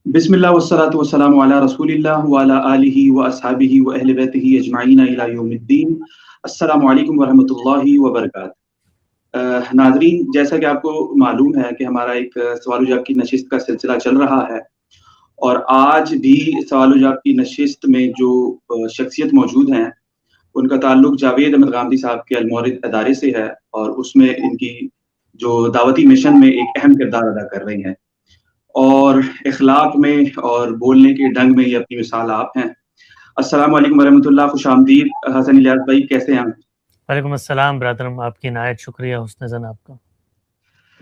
بسم اللہ والصلاۃ والسلام علی رسول اللہ وعلی آلہ واصحابہ واہل بیتہ اجمعین الی یوم الدین۔ السلام علیکم ورحمۃ اللہ وبرکاتہ۔ ناظرین، جیسا کہ آپ کو معلوم ہے کہ ہمارا ایک سوال و جواب کی نشست کا سلسلہ چل رہا ہے، اور آج بھی سوال و جواب کی نشست میں جو شخصیت موجود ہیں ان کا تعلق جاوید احمد غامدی صاحب کے المورد ادارے سے ہے، اور اس میں ان کی جو دعوتی مشن میں ایک اہم کردار ادا کر رہی ہیں، اور اخلاق میں اور بولنے کے ڈھنگ میں یہ اپنی مثال آپ ہیں۔ السلام علیکم ورحمۃ اللہ، خوش آمدید حسن الیاس بھائی، کیسے ہیں؟ وعلیکم السلام برادرم، آپ کی عنایت، شکریہ، حسن زن آپ کا۔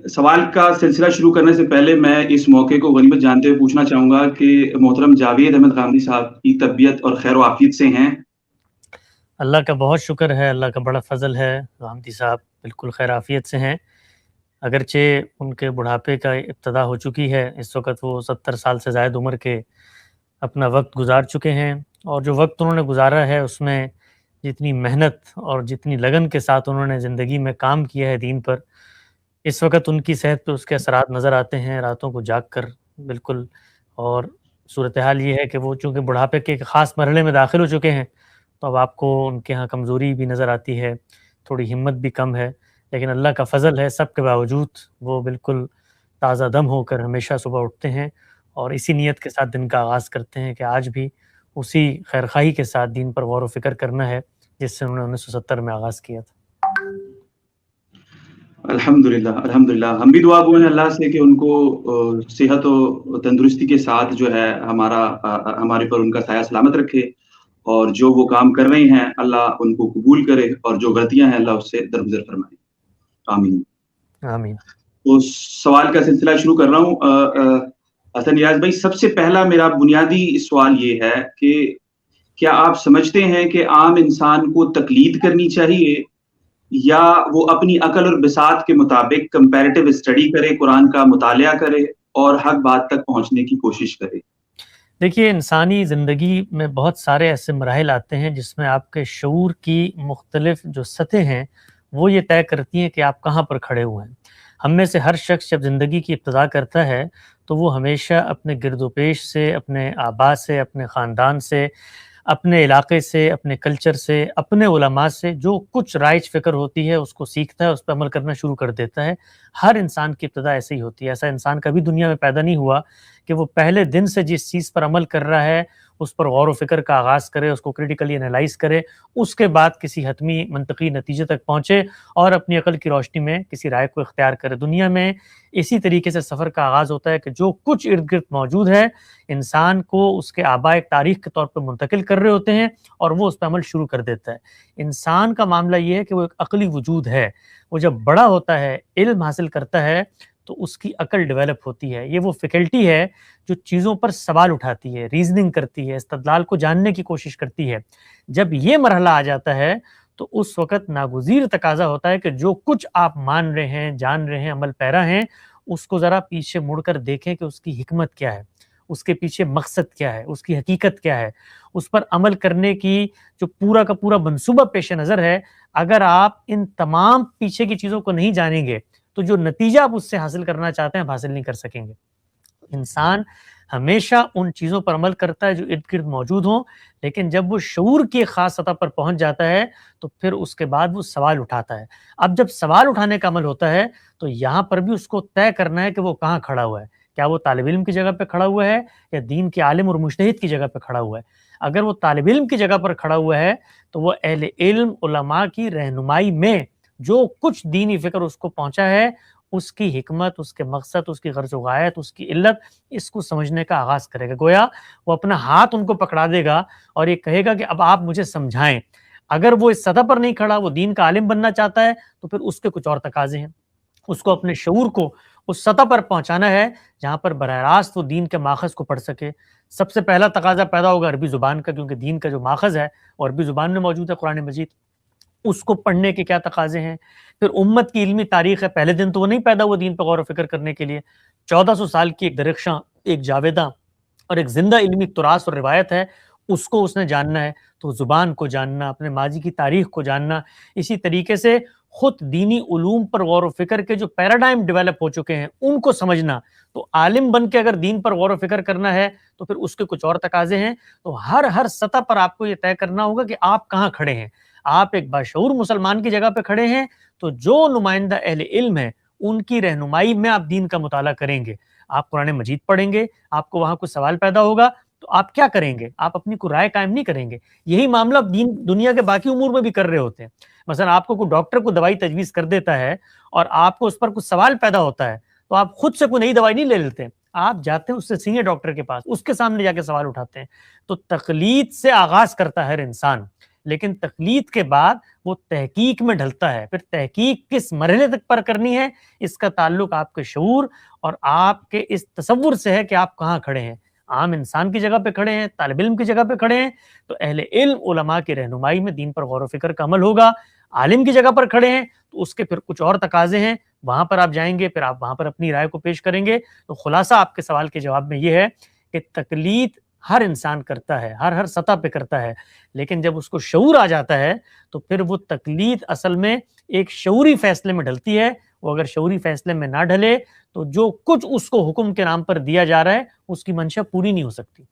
سوال کا سلسلہ شروع کرنے سے پہلے میں اس موقع کو غنیمت جانتے ہوئے پوچھنا چاہوں گا کہ محترم جاوید احمد غامدی صاحب کی طبیعت اور خیر و عافیت سے ہیں؟ اللہ کا بہت شکر ہے، اللہ کا بڑا فضل ہے، غامدی صاحب بالکل خیر عافیت سے ہیں، اگرچہ ان کے بڑھاپے کا ابتدا ہو چکی ہے۔ اس وقت وہ 70 سال سے زائد عمر کے اپنا وقت گزار چکے ہیں، اور جو وقت انہوں نے گزارا ہے اس میں جتنی محنت اور جتنی لگن کے ساتھ انہوں نے زندگی میں کام کیا ہے دین پر، اس وقت ان کی صحت پہ اس کے اثرات نظر آتے ہیں، راتوں کو جاگ کر بالکل۔ اور صورتحال یہ ہے کہ وہ چونکہ بڑھاپے کے ایک خاص مرحلے میں داخل ہو چکے ہیں، تو اب آپ کو ان کے ہاں کمزوری بھی نظر آتی ہے، تھوڑی ہمت بھی کم ہے، لیکن اللہ کا فضل ہے، سب کے باوجود وہ بالکل تازہ دم ہو کر ہمیشہ صبح اٹھتے ہیں، اور اسی نیت کے ساتھ دن کا آغاز کرتے ہیں کہ آج بھی اسی خیرخواہی کے ساتھ دین پر غور و فکر کرنا ہے جس سے انہوں نے 1970 میں آغاز کیا تھا۔ الحمدللہ الحمدللہ، ہم بھی دعا گو ہیں اللہ سے کہ ان کو صحت و تندرستی کے ساتھ جو ہے ہمارے پر ان کا سایہ سلامت رکھے، اور جو وہ کام کر رہے ہیں اللہ ان کو قبول کرے، اور جو غلطیاں ہیں اللہ اس سے درگزر فرمائے، آمین آمین۔ تو سوال کا سلسلہ شروع کر رہا ہوں۔ حسن ریاض بھائی، سب سے پہلا میرا بنیادی سوال یہ ہے کہ کیا آپ سمجھتے ہیں کہ عام انسان کو تقلید کرنی چاہیے، یا وہ اپنی عقل اور بساط کے مطابق کمپیریٹیو اسٹڈی کرے، قرآن کا مطالعہ کرے اور حق بات تک پہنچنے کی کوشش کرے؟ دیکھیے، انسانی زندگی میں بہت سارے ایسے مراحل آتے ہیں جس میں آپ کے شعور کی مختلف جو سطح ہیں وہ یہ طے کرتی ہیں کہ آپ کہاں پر کھڑے ہوئے ہیں۔ ہم میں سے ہر شخص جب زندگی کی ابتدا کرتا ہے تو وہ ہمیشہ اپنے گرد و پیش سے، اپنے آبا سے، اپنے خاندان سے، اپنے علاقے سے، اپنے کلچر سے، اپنے علماء سے جو کچھ رائج فکر ہوتی ہے اس کو سیکھتا ہے، اس پہ عمل کرنا شروع کر دیتا ہے۔ ہر انسان کی ابتدا ایسے ہی ہوتی ہے۔ ایسا انسان کبھی دنیا میں پیدا نہیں ہوا کہ وہ پہلے دن سے جس چیز پر عمل کر رہا ہے اس پر غور و فکر کا آغاز کرے، اس کو کریٹیکلی انالائز کرے، اس کے بعد کسی حتمی منطقی نتیجے تک پہنچے اور اپنی عقل کی روشنی میں کسی رائے کو اختیار کرے۔ دنیا میں اسی طریقے سے سفر کا آغاز ہوتا ہے کہ جو کچھ ارد گرد موجود ہے انسان کو اس کے آباء ایک تاریخ کے طور پر منتقل کر رہے ہوتے ہیں، اور وہ اس پہ عمل شروع کر دیتا ہے۔ انسان کا معاملہ یہ ہے کہ وہ ایک عقلی وجود ہے، وہ جب بڑا ہوتا ہے، علم حاصل کرتا ہے، تو اس کی عقل ڈیولپ ہوتی ہے۔ یہ وہ فیکلٹی ہے جو چیزوں پر سوال اٹھاتی ہے، ریزننگ کرتی ہے، استدلال کو جاننے کی کوشش کرتی ہے۔ جب یہ مرحلہ آ جاتا ہے تو اس وقت ناگزیر تقاضا ہوتا ہے کہ جو کچھ آپ مان رہے ہیں، جان رہے ہیں، عمل پیرا ہیں، اس کو ذرا پیچھے مڑ کر دیکھیں کہ اس کی حکمت کیا ہے، اس کے پیچھے مقصد کیا ہے، اس کی حقیقت کیا ہے، اس پر عمل کرنے کی جو پورا کا پورا منصوبہ پیش نظر ہے۔ اگر آپ ان تمام پیچھے کی چیزوں کو نہیں جانیں گے تو جو نتیجہ آپ اس سے حاصل کرنا چاہتے ہیں آپ حاصل نہیں کر سکیں گے۔ انسان ہمیشہ ان چیزوں پر عمل کرتا ہے جو ارد گرد موجود ہوں، لیکن جب وہ شعور کی ایک خاص سطح پر پہنچ جاتا ہے تو پھر اس کے بعد وہ سوال اٹھاتا ہے۔ اب جب سوال اٹھانے کا عمل ہوتا ہے تو یہاں پر بھی اس کو طے کرنا ہے کہ وہ کہاں کھڑا ہوا ہے۔ کیا وہ طالب علم کی جگہ پہ کھڑا ہوا ہے یا دین کے عالم اور مجتہد کی جگہ پہ کھڑا ہوا ہے؟ اگر وہ طالب علم کی جگہ پر کھڑا ہوا ہے تو وہ اہل علم علماء کی رہنمائی میں جو کچھ دینی فکر اس کو پہنچا ہے، اس کی حکمت، اس کے مقصد، اس کی غرض و غایت، اس کی علت، اس کو سمجھنے کا آغاز کرے گا۔ گویا وہ اپنا ہاتھ ان کو پکڑا دے گا اور یہ کہے گا کہ اب آپ مجھے سمجھائیں۔ اگر وہ اس سطح پر نہیں کھڑا، وہ دین کا عالم بننا چاہتا ہے، تو پھر اس کے کچھ اور تقاضے ہیں۔ اس کو اپنے شعور کو اس سطح پر پہنچانا ہے جہاں پر براہ راست وہ دین کے ماخذ کو پڑھ سکے۔ سب سے پہلا تقاضا پیدا ہوگا عربی زبان کا، کیونکہ دین کا جو ماخذ ہے وہ عربی زبان میں موجود ہے، قرآن مجید۔ اس کو پڑھنے کے کیا تقاضے ہیں؟ پھر امت کی علمی تاریخ ہے، پہلے دن تو وہ نہیں پیدا ہوا دین پہ غور و فکر کرنے کے لیے۔ 1400 سال کی ایک درخشاں، ایک جاویداں اور ایک زندہ علمی تراث اور روایت ہے، اس کو اس نے جاننا ہے۔ تو زبان کو جاننا، اپنے ماضی کی تاریخ کو جاننا، اسی طریقے سے خود دینی علوم پر غور و فکر کے جو پیراڈائم ڈیولپ ہو چکے ہیں ان کو سمجھنا. تو عالم بن کے اگر دین پر غور و فکر کرنا ہے تو پھر اس کے کچھ اور تقاضے ہیں. تو ہر سطح پر آپ کو یہ طے کرنا ہوگا کہ آپ کہاں کھڑے ہیں. آپ ایک باشعور مسلمان کی جگہ پہ کھڑے ہیں تو جو نمائندہ اہل علم ہے ان کی رہنمائی میں آپ دین کا مطالعہ کریں گے. آپ قرآن مجید پڑھیں گے, آپ کو وہاں کوئی سوال پیدا ہوگا تو آپ کیا کریں گے؟ آپ اپنی کوئی رائے قائم نہیں کریں گے. یہی معاملہ دنیا کے باقی امور میں بھی کر رہے ہوتے ہیں. مثلا آپ کو کوئی ڈاکٹر کو دوائی تجویز کر دیتا ہے اور آپ کو اس پر کچھ سوال پیدا ہوتا ہے تو آپ خود سے کوئی نئی دوائی نہیں لے لیتے, آپ جاتے ہیں اس سے سینئر ڈاکٹر کے پاس, اس کے سامنے جا کے سوال اٹھاتے ہیں. تو تقلید سے آغاز کرتا ہے ہر انسان, لیکن تقلید کے بعد وہ تحقیق میں ڈھلتا ہے. پھر تحقیق کس مرحلے تک پر کرنی ہے اس کا تعلق آپ کے شعور اور آپ کے اس تصور سے ہے کہ آپ کہاں کھڑے ہیں. عام انسان کی جگہ پہ کھڑے ہیں, طالب علم کی جگہ پہ کھڑے ہیں تو اہل علم علماء کی رہنمائی میں دین پر غور و فکر کا عمل ہوگا. عالم کی جگہ پر کھڑے ہیں تو اس کے پھر کچھ اور تقاضے ہیں, وہاں پر آپ جائیں گے, پھر آپ وہاں پر اپنی رائے کو پیش کریں گے. تو خلاصہ آپ کے سوال کے جواب میں یہ ہے کہ تقلید ہر انسان کرتا ہے, ہر سطح پہ کرتا ہے, لیکن جب اس کو شعور آ جاتا ہے تو پھر وہ تقلید اصل میں ایک شعوری فیصلے میں ڈھلتی ہے. وہ اگر شعوری فیصلے میں نہ ڈھلے تو جو کچھ اس کو حکم کے نام پر دیا جا رہا ہے اس کی منشا پوری نہیں ہو سکتی.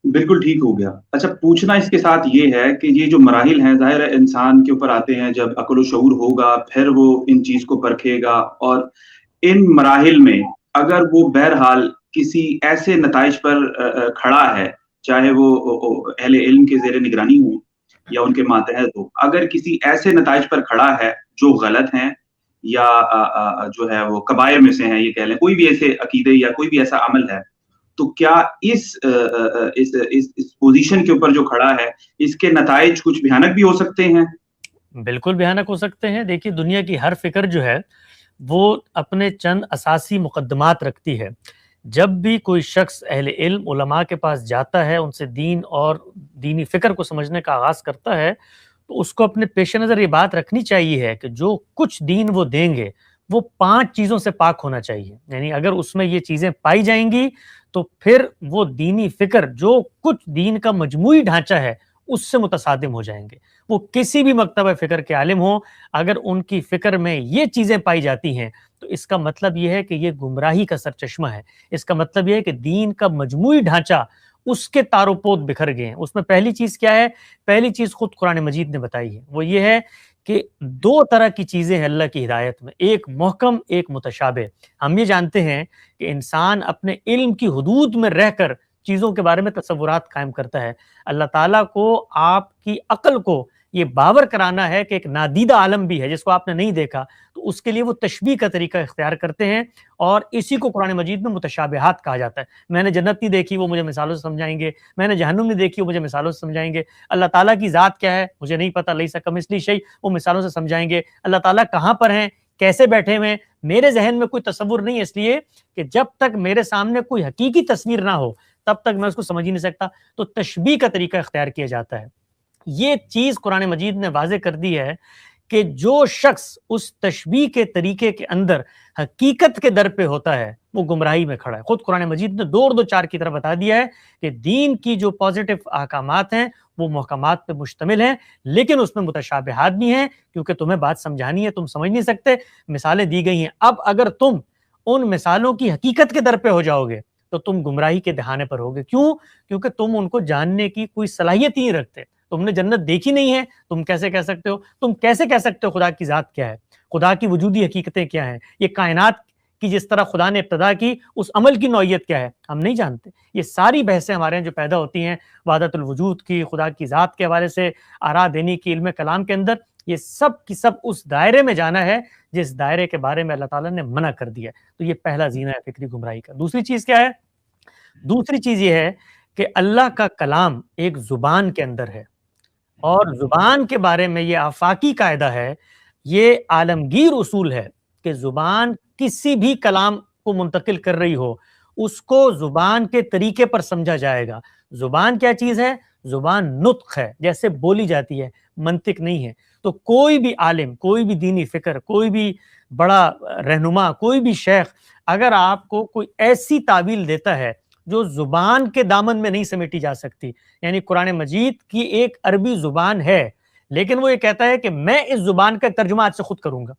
بالکل ٹھیک ہو گیا. اچھا, پوچھنا اس کے ساتھ یہ ہے کہ یہ جو مراحل ہیں ظاہر ہے انسان کے اوپر آتے ہیں, جب عقل و شعور ہوگا پھر وہ ان چیز کو پرکھے گا, اور ان مراحل میں اگر وہ بہرحال کسی ایسے نتائج پر کھڑا ہے, چاہے وہ اہل علم کے زیر نگرانی ہوں یا ان کے ماتحت ہو, اگر کسی ایسے نتائج پر کھڑا ہے جو غلط ہیں یا جو ہے وہ کبائر میں سے ہیں, یہ کہہ لیں کوئی بھی ایسے عقیدے یا کوئی بھی ایسا عمل ہے, تو کیا اس پوزیشن کے اوپر جو کھڑا ہے اس کے نتائج کچھ بھیانک بھی ہو سکتے ہیں؟ بالکل بھیانک ہو سکتے ہیں. دیکھیے دنیا کی ہر فکر جو ہے وہ اپنے چند اساسی مقدمات رکھتی ہے. جب بھی کوئی شخص اہل علم علماء کے پاس جاتا ہے, ان سے دین اور دینی فکر کو سمجھنے کا آغاز کرتا ہے, تو اس کو اپنے پیش نظر یہ بات رکھنی چاہیے ہے کہ جو کچھ دین وہ دیں گے وہ 5 چیزوں سے پاک ہونا چاہیے. یعنی اگر اس میں یہ چیزیں پائی جائیں گی تو پھر وہ دینی فکر جو کچھ دین کا مجموعی ڈھانچہ ہے اس سے متصادم ہو جائیں گے. وہ کسی بھی مکتبہ فکر کے عالم ہوں, اگر ان کی فکر میں یہ چیزیں پائی جاتی ہیں تو اس کا مطلب یہ ہے کہ یہ گمراہی کا سرچشمہ ہے. اس کا مطلب یہ ہے کہ دین کا مجموعی ڈھانچہ اس کے تار و پود بکھر گئے ہیں. اس میں پہلی چیز کیا ہے؟ پہلی چیز خود قرآن مجید نے بتائی ہے, وہ یہ ہے کہ 2 طرح کی چیزیں ہیں اللہ کی ہدایت میں, ایک محکم ایک متشابہ. ہم یہ جانتے ہیں کہ انسان اپنے علم کی حدود میں رہ کر چیزوں کے بارے میں تصورات قائم کرتا ہے. اللہ تعالیٰ کو آپ کی عقل کو یہ باور کرانا ہے کہ ایک نادیدہ عالم بھی ہے جس کو آپ نے نہیں دیکھا, تو اس کے لیے وہ تشبیہ کا طریقہ اختیار کرتے ہیں, اور اسی کو قرآن مجید میں متشابہات کہا جاتا ہے. میں نے جنت نہیں دیکھی, وہ مجھے مثالوں سے سمجھائیں گے. میں نے جہنم نہیں دیکھی, وہ مجھے مثالوں سے سمجھائیں گے. اللہ تعالیٰ کی ذات کیا ہے مجھے نہیں پتہ, لیس کمثلہ شیء, وہ مثالوں سے سمجھائیں گے. اللہ تعالیٰ کہاں پر ہیں, کیسے بیٹھے ہوئے, میرے ذہن میں کوئی تصور نہیں, اس لیے کہ جب تک میرے سامنے کوئی حقیقی تصویر نہ ہو تب تک میں اس کو سمجھ ہی نہیں سکتا. تو تشبیہ کا طریقہ اختیار کیا جاتا ہے. یہ چیز قرآن مجید نے واضح کر دی ہے کہ جو شخص اس تشبیہ کے طریقے کے اندر حقیقت کے در پہ ہوتا ہے وہ گمراہی میں کھڑا ہے. خود قرآن مجید نے 2 اور 2 4 کی طرح بتا دیا ہے کہ دین کی جو پازیٹو احکامات ہیں وہ محکمات پہ مشتمل ہیں, لیکن اس میں متشابہات بھی ہیں, کیونکہ تمہیں بات سمجھانی ہے, تم سمجھ نہیں سکتے. مثالیں دی گئی ہیں. اب اگر تم ان مثالوں کی حقیقت کے در پہ ہو جاؤ گے تو تم گمراہی کے دہانے پر ہوگے. کیوں؟ کیونکہ تم ان کو جاننے کی کوئی صلاحیت ہی نہیں رکھتے. تم نے جنت دیکھی نہیں ہے, تم کیسے کہہ سکتے ہو؟ تم کیسے کہہ سکتے ہو خدا کی ذات کیا ہے, خدا کی وجودی حقیقتیں کیا ہیں, یہ کائنات کی جس طرح خدا نے ابتدا کی اس عمل کی نوعیت کیا ہے, ہم نہیں جانتے. یہ ساری بحثیں ہمارے ہیں جو پیدا ہوتی ہیں وحدت الوجود کی, خدا کی ذات کے حوالے سے آراء دینی کی, علم کلام کے اندر, یہ سب کی سب اس دائرے میں جانا ہے جس دائرے کے بارے میں اللہ تعالیٰ نے منع کر دیا. تو یہ پہلا زینہ ہے فکری گمراہی کا. دوسری چیز کیا ہے؟ دوسری چیز یہ ہے کہ اللہ کا کلام ایک زبان کے اندر ہے, اور زبان کے بارے میں یہ آفاقی قاعدہ ہے, یہ عالمگیر اصول ہے کہ زبان کسی بھی کلام کو منتقل کر رہی ہو اس کو زبان کے طریقے پر سمجھا جائے گا. زبان کیا چیز ہے؟ زبان نطق ہے, جیسے بولی جاتی ہے, منطق نہیں ہے. تو کوئی بھی عالم, کوئی بھی دینی فکر, کوئی بھی بڑا رہنما, کوئی بھی شیخ اگر آپ کو کوئی ایسی تعویل دیتا ہے جو زبان کے دامن میں نہیں سمیٹی جا سکتی, یعنی قرآن مجید کی ایک عربی زبان ہے لیکن وہ یہ کہتا ہے کہ میں اس زبان کا ترجمہ آج سے خود کروں گا،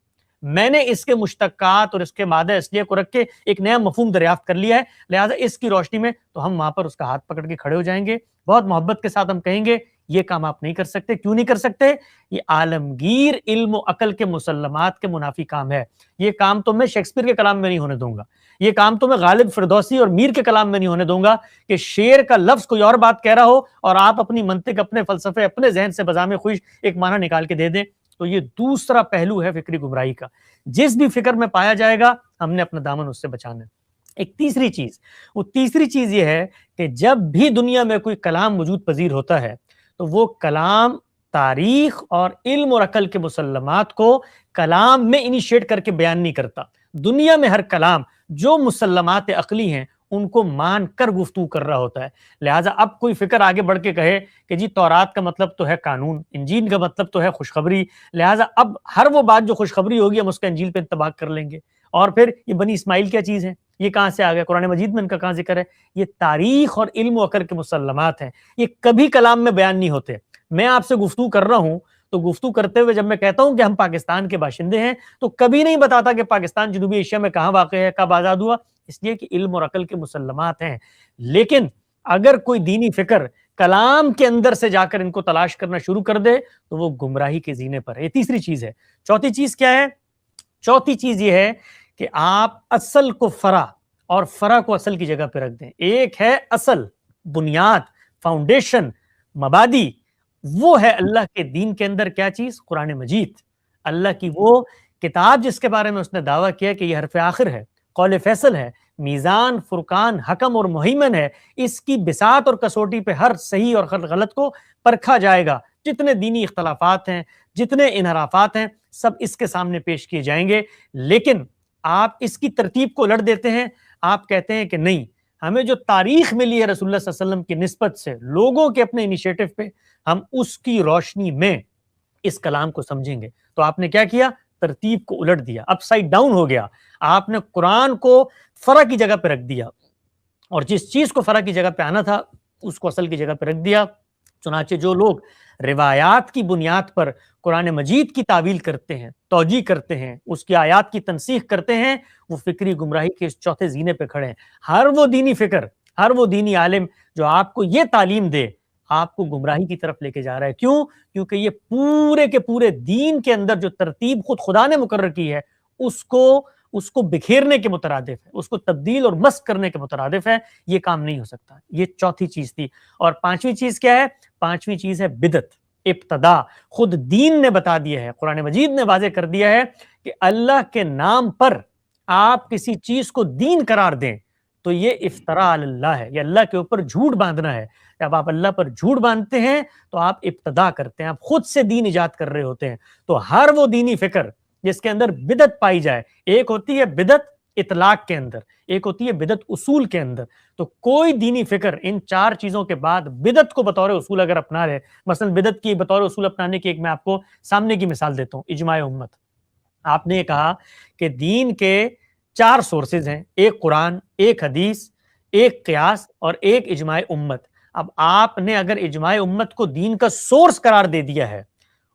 میں نے اس کے مشتقات اور اس کے مادہ اصلیہ کو رکھ کے ایک نیا مفہوم دریافت کر لیا ہے، لہٰذا اس کی روشنی میں تو ہم وہاں پر اس کا ہاتھ پکڑ کے کھڑے ہو جائیں گے، بہت محبت کے ساتھ ہم کہیں گے یہ کام آپ نہیں کر سکتے۔ کیوں نہیں کر سکتے؟ یہ عالمگیر علم و عقل کے مسلمات کے منافی کام ہے، یہ کام تو میں شیکسپیئر کے کلام میں نہیں ہونے دوں گا، یہ کام تو میں غالب فردوسی اور میر کے کلام میں نہیں ہونے دوں گا کہ شعر کا لفظ کوئی اور بات کہہ رہا ہو اور آپ اپنی منطق، اپنے فلسفے، اپنے ذہن سے بذام خوش ایک معنی نکال کے دے دیں۔ تو یہ دوسرا پہلو ہے فکری گمراہی کا، جس بھی فکر میں پایا جائے گا ہم نے اپنا دامن اس سے بچانا ہے۔ ایک تیسری چیز، وہ تیسری چیز یہ ہے کہ جب بھی دنیا میں کوئی کلام وجود پذیر ہوتا ہے تو وہ کلام تاریخ اور علم اور عقل کے مسلمات کو کلام میں انیشیٹ کر کے بیان نہیں کرتا۔ دنیا میں ہر کلام جو مسلمات عقلی ہیں ان کو مان کر گفتگو کر رہا ہوتا ہے، لہٰذا اب کوئی فکر آگے بڑھ کے کہے کہ جی تورات کا مطلب تو ہے قانون، انجیل کا مطلب تو ہے خوشخبری، لہٰذا اب ہر وہ بات جو خوشخبری ہوگی ہم اس کا انجیل پہ انطباق کر لیں گے، اور پھر یہ بنی اسماعیل کیا چیز ہے، یہ کہاں سے آ گیا، قرآن مجید میں ان کا کہاں ذکر ہے؟ یہ تاریخ اور علم و عقل کے مسلمات ہیں، یہ کبھی کلام میں بیان نہیں ہوتے۔ میں آپ سے گفتگو کر رہا ہوں تو گفتگو کرتے ہوئے جب میں کہتا ہوں کہ ہم پاکستان کے باشندے ہیں تو کبھی نہیں بتاتا کہ پاکستان جنوبی ایشیا میں کہاں واقع ہے، کب آزاد ہوا، اس لیے کہ علم اور عقل کے مسلمات ہیں۔ لیکن اگر کوئی دینی فکر کلام کے اندر سے جا کر ان کو تلاش کرنا شروع کر دے تو وہ گمراہی کے زینے پر ہے۔ یہ تیسری چیز ہے۔ چوتھی چیز کیا ہے؟ چوتھی چیز یہ ہے کہ آپ اصل کو فرع اور فرع کو اصل کی جگہ پہ رکھ دیں۔ ایک ہے اصل، بنیاد، فاؤنڈیشن، مبادی، وہ ہے اللہ کے دین کے اندر کیا چیز؟ قرآن مجید، اللہ کی وہ کتاب جس کے بارے میں اس نے دعویٰ کیا کہ یہ حرف آخر ہے، قول فیصل ہے، میزان، فرقان، حکم اور مہیمن ہے، اس کی بساط اور کسوٹی پہ ہر صحیح اور غلط کو پرکھا جائے گا، جتنے دینی اختلافات ہیں، جتنے انحرافات ہیں، سب اس کے سامنے پیش کیے جائیں گے۔ لیکن آپ اس کی ترتیب کو الٹ دیتے ہیں، آپ کہتے ہیں کہ نہیں، ہمیں جو تاریخ ملی ہے رسول اللہ صلی اللہ علیہ وسلم کی نسبت سے لوگوں کے اپنے انیشیٹو پہ، ہم اس کی روشنی میں اس کلام کو سمجھیں گے۔ تو آپ نے کیا کیا؟ ترتیب کو الٹ دیا، اپ سائڈ ڈاؤن ہو گیا۔ آپ نے قرآن کو فرع کی جگہ پہ رکھ دیا اور جس چیز کو فرع کی جگہ پہ آنا تھا اس کو اصل کی جگہ پہ رکھ دیا۔ چنانچہ جو لوگ روایات کی بنیاد پر قرآن مجید کی تعویل کرتے ہیں، توجیہ کرتے ہیں، اس کی آیات کی تنسیخ کرتے ہیں، وہ فکری گمراہی کے اس چوتھے زینے پہ کھڑے ہیں۔ ہر وہ دینی فکر، ہر وہ دینی عالم جو آپ کو یہ تعلیم دے، آپ کو گمراہی کی طرف لے کے جا رہا ہے۔ کیوں؟ کیونکہ یہ پورے کے پورے دین کے اندر جو ترتیب خود خدا نے مقرر کی ہے اس کو بکھیرنے کے مترادف ہے، اس کو تبدیل اور مسخ کرنے کے مترادف ہے۔ یہ کام نہیں ہو سکتا۔ یہ چوتھی چیز تھی۔ اور پانچویں چیز کیا ہے؟ پانچویں چیز ہے بدعت، ابتدا۔ خود دین نے بتا دیا ہے، قرآن مجید نے واضح کر دیا ہے کہ اللہ کے نام پر آپ کسی چیز کو دین قرار دیں تو یہ افتراء علی اللہ ہے، یہ اللہ کے اوپر جھوٹ باندھنا ہے۔ جب آپ اللہ پر جھوٹ باندھتے ہیں تو آپ ابتدا کرتے ہیں، آپ خود سے دین ایجاد کر رہے ہوتے ہیں۔ تو ہر وہ دینی فکر جس کے اندر بدعت پائی جائے، ایک ہوتی ہے بدعت اطلاق کے اندر، ایک ہوتی ہے بدعت اصول کے اندر، تو کوئی دینی فکر ان چار چیزوں کے بعد بدعت کو بطور اصول اگر اپنا لے، مثلا بدعت کی بطور اصول اپنانے کی ایک میں آپ کو سامنے کی مثال دیتا ہوں، اجماع امت۔ آپ نے یہ کہا کہ دین کے 4 سورسز ہیں، ایک قرآن، ایک حدیث، ایک قیاس اور ایک اجماع امت۔ اب آپ نے اگر اجماع امت کو دین کا سورس قرار دے دیا ہے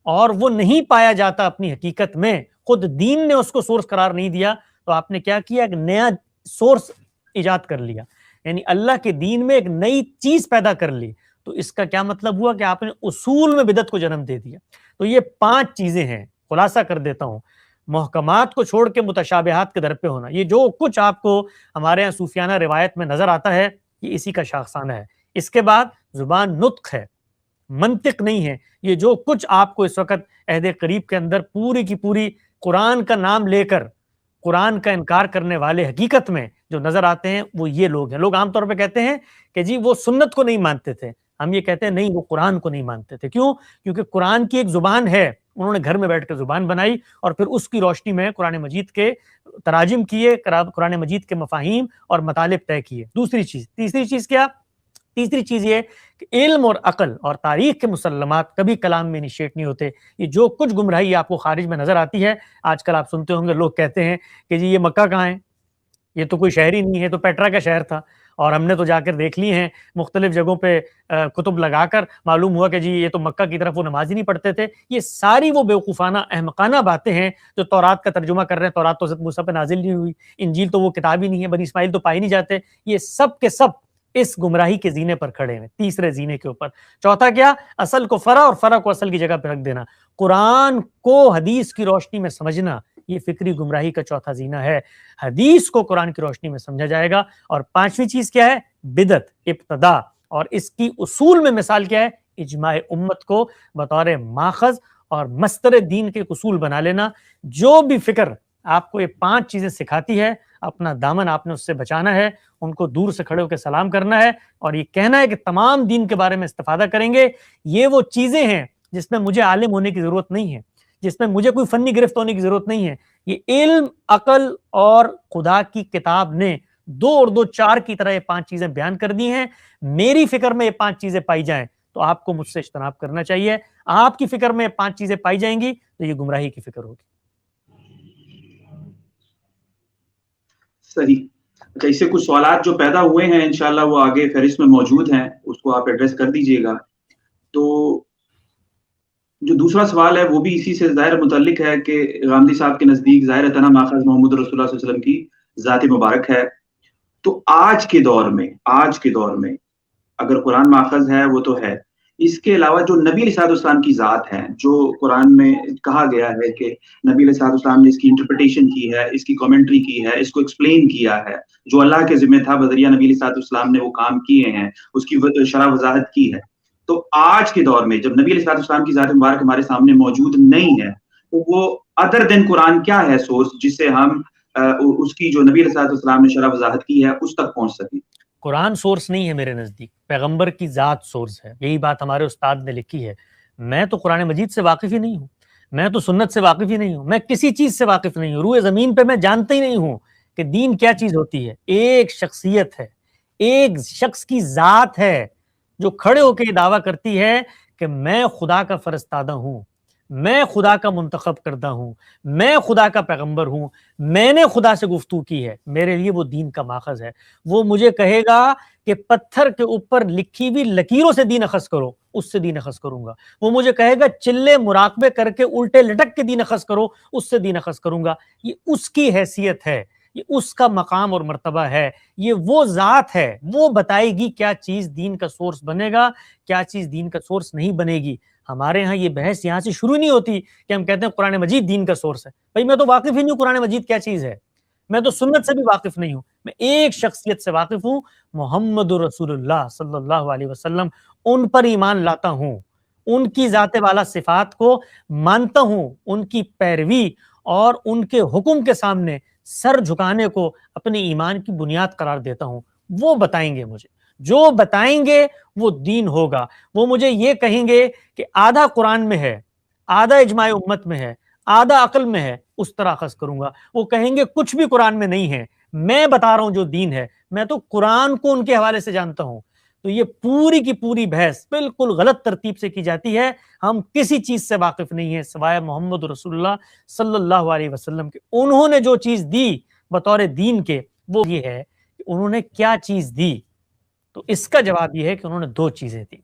اور وہ نہیں پایا جاتا اپنی حقیقت میں، خود دین نے اس کو سورس قرار نہیں دیا، تو آپ نے کیا کیا؟ ایک نیا سورس ایجاد کر لیا، یعنی اللہ کے دین میں ایک نئی چیز پیدا کر لی۔ تو اس کا کیا مطلب ہوا کہ آپ نے اصول میں بدعت کو جنم دے دیا۔ تو یہ 5 چیزیں ہیں، خلاصہ کر دیتا ہوں۔ محکمات کو چھوڑ کے متشابہات کے در پہ ہونا، یہ جو کچھ آپ کو ہمارے یہاں صوفیانہ روایت میں نظر آتا ہے یہ اسی کا شاخسانہ ہے۔ اس کے بعد زبان نطق ہے، منطق نہیں ہے۔ یہ جو کچھ آپ کو اس وقت عہد قریب کے اندر پوری کی پوری قرآن کا نام لے کر قرآن کا انکار کرنے والے حقیقت میں جو نظر آتے ہیں وہ یہ لوگ ہیں۔ لوگ عام طور پہ کہتے ہیں کہ جی وہ سنت کو نہیں مانتے تھے، ہم یہ کہتے ہیں نہیں، وہ قرآن کو نہیں مانتے تھے۔ کیوں؟ کیونکہ قرآن کی ایک زبان ہے، انہوں نے گھر میں بیٹھ کے زبان بنائی اور پھر اس کی روشنی میں قرآن مجید کے تراجم کیے، قرآن مجید کے مفاہیم اور مطالب طے کیے۔ دوسری چیز، تیسری چیز کیا؟ تیسری چیز یہ کہ علم اور عقل اور تاریخ کے مسلمات کبھی کلام میں انیشیٹ نہیں ہوتے۔ یہ جو کچھ گمراہی آپ کو خارج میں نظر آتی ہے، آج کل آپ سنتے ہوں گے لوگ کہتے ہیں کہ جی یہ مکہ کہاں ہے، یہ تو کوئی شہر ہی نہیں ہے، تو پیٹرا کا شہر تھا، اور ہم نے تو جا کر دیکھ لی ہیں مختلف جگہوں پہ کتب لگا کر، معلوم ہوا کہ جی یہ تو مکہ کی طرف وہ نماز ہی نہیں پڑھتے تھے۔ یہ ساری وہ بیوقوفانہ احمقانہ باتیں ہیں جو تورات کا ترجمہ کر رہے ہیں۔ تورات تو حضرت موسیٰ پہ نازل نہیں ہوئی، انجیل تو وہ کتاب ہی نہیں ہے، بنی اسماعیل تو پائے نہیں جاتے۔ یہ سب کے سب اس گمراہی کے زینے پر کھڑے ہیں، تیسرے زینے کے اوپر۔ چوتھا کیا؟ اصل کو فرع اور فرع کو اصل کی جگہ پہ رکھ دینا، قرآن کو حدیث کی روشنی میں سمجھنا، یہ فکری گمراہی کا چوتھا زینہ ہے۔ حدیث کو قرآن کی روشنی میں سمجھا جائے گا۔ اور پانچویں چیز کیا ہے؟ بدعت، ابتداء، اور اس کی اصول میں مثال کیا ہے؟ اجماع امت کو بطور ماخذ اور مستر دین کے اصول بنا لینا۔ جو بھی فکر آپ کو یہ پانچ چیزیں سکھاتی ہے، اپنا دامن آپ نے اس سے بچانا ہے، ان کو دور سے کھڑے ہو کے سلام کرنا ہے، اور یہ کہنا ہے کہ تمام دین کے بارے میں استفادہ کریں گے۔ یہ وہ چیزیں ہیں جس میں مجھے عالم ہونے کی ضرورت نہیں ہے، جس میں مجھے کوئی فنی گرفت ہونے کی ضرورت نہیں ہے۔ یہ علم، عقل اور خدا کی کتاب نے 2 اور 2 4 کی طرح یہ 5 چیزیں بیان کر دی ہیں۔ میری فکر میں یہ 5 چیزیں پائی جائیں تو آپ کو مجھ سے اجتناب کرنا چاہیے۔ آپ کی فکر میں یہ 5 چیزیں پائی جائیں گی تو یہ گمراہی کی فکر ہوگی۔ صحیح۔ اچھا، اس سے کچھ سوالات جو پیدا ہوئے ہیں انشاءاللہ وہ آگے فہرست میں موجود ہیں، اس کو آپ ایڈریس کر دیجئے گا۔ تو جو دوسرا سوال ہے وہ بھی اسی سے ظاہر متعلق ہے کہ غامدی صاحب کے نزدیک ظاہر تنا ماخذ محمد رسول اللہ صلی اللہ علیہ وسلم کی ذات مبارک ہے۔ تو آج کے دور میں اگر قرآن ماخذ ہے وہ تو ہے، اس کے علاوہ جو نبی علیہ السلام کی ذات ہے، جو قرآن میں کہا گیا ہے کہ نبی علیہ السلام نے اس کی انٹرپریٹیشن کی ہے، اس کی کامنٹری کی ہے، اس کو ایکسپلین کیا ہے، جو اللہ کے ذمہ تھا بذریعہ نبی علیہ السلام نے وہ کام کیے ہیں، اس کی شرح وضاحت کی ہے۔ تو آج کے دور میں جب نبی علیہ السلام کی ذات مبارک ہمارے سامنے موجود نہیں ہے، تو وہ ادر دین قرآن کیا ہے سورس جس سے ہم اس کی جو نبی علیہ السلام نے شرح وضاحت کی ہے اس تک پہنچ سکیں؟ قرآن سورس نہیں ہے میرے نزدیک، پیغمبر کی ذات سورس ہے۔ یہی بات ہمارے استاد نے لکھی ہے۔ میں تو قرآن مجید سے واقف ہی نہیں ہوں، میں تو سنت سے واقف ہی نہیں ہوں، میں کسی چیز سے واقف نہیں ہوں، روئے زمین پہ میں جانتا ہی نہیں ہوں کہ دین کیا چیز ہوتی ہے۔ ایک شخصیت ہے، ایک شخص کی ذات ہے جو کھڑے ہو کے یہ دعویٰ کرتی ہے کہ میں خدا کا فرستادہ ہوں، میں خدا کا منتخب کردہ ہوں، میں خدا کا پیغمبر ہوں، میں نے خدا سے گفتگو کی ہے، میرے لیے وہ دین کا ماخذ ہے۔ وہ مجھے کہے گا کہ پتھر کے اوپر لکھی ہوئی لکیروں سے دین اخذ کرو، اس سے دین اخذ کروں گا۔ وہ مجھے کہے گا چلے مراقبے کر کے الٹے لٹک کے دین اخذ کرو، اس سے دین اخذ کروں گا۔ یہ اس کی حیثیت ہے، یہ اس کا مقام اور مرتبہ ہے، یہ وہ ذات ہے، وہ بتائے گی کیا چیز دین کا سورس بنے گا، کیا چیز دین کا سورس نہیں بنے گی۔ ہمارے ہاں یہ بحث یہاں سے شروع نہیں ہوتی کہ ہم کہتے ہیں قرآن مجید دین کا سورس ہے۔ بھائی میں تو واقف ہی نہیں ہوں قرآن مجید کیا چیز ہے، میں تو سنت سے بھی واقف نہیں ہوں، میں ایک شخصیت سے واقف ہوں، محمد رسول اللہ صلی اللہ علیہ وسلم۔ ان پر ایمان لاتا ہوں، ان کی ذات والا صفات کو مانتا ہوں، ان کی پیروی اور ان کے حکم کے سامنے سر جھکانے کو اپنے ایمان کی بنیاد قرار دیتا ہوں۔ وہ بتائیں گے مجھے، جو بتائیں گے وہ دین ہوگا۔ وہ مجھے یہ کہیں گے کہ آدھا قرآن میں ہے، آدھا اجماع امت میں ہے، آدھا عقل میں ہے، اس طرح اخذ کروں گا۔ وہ کہیں گے کچھ بھی قرآن میں نہیں ہے، میں بتا رہا ہوں جو دین ہے، میں تو قرآن کو ان کے حوالے سے جانتا ہوں۔ تو یہ پوری کی پوری بحث بالکل غلط ترتیب سے کی جاتی ہے۔ ہم کسی چیز سے واقف نہیں ہیں سوائے محمد رسول اللہ صلی اللہ علیہ وسلم کے۔ انہوں نے جو چیز دی بطور دین کے وہ یہ ہے کہ انہوں نے کیا چیز دی۔ تو اس کا جواب یہ ہے کہ انہوں نے 2 چیزیں دی۔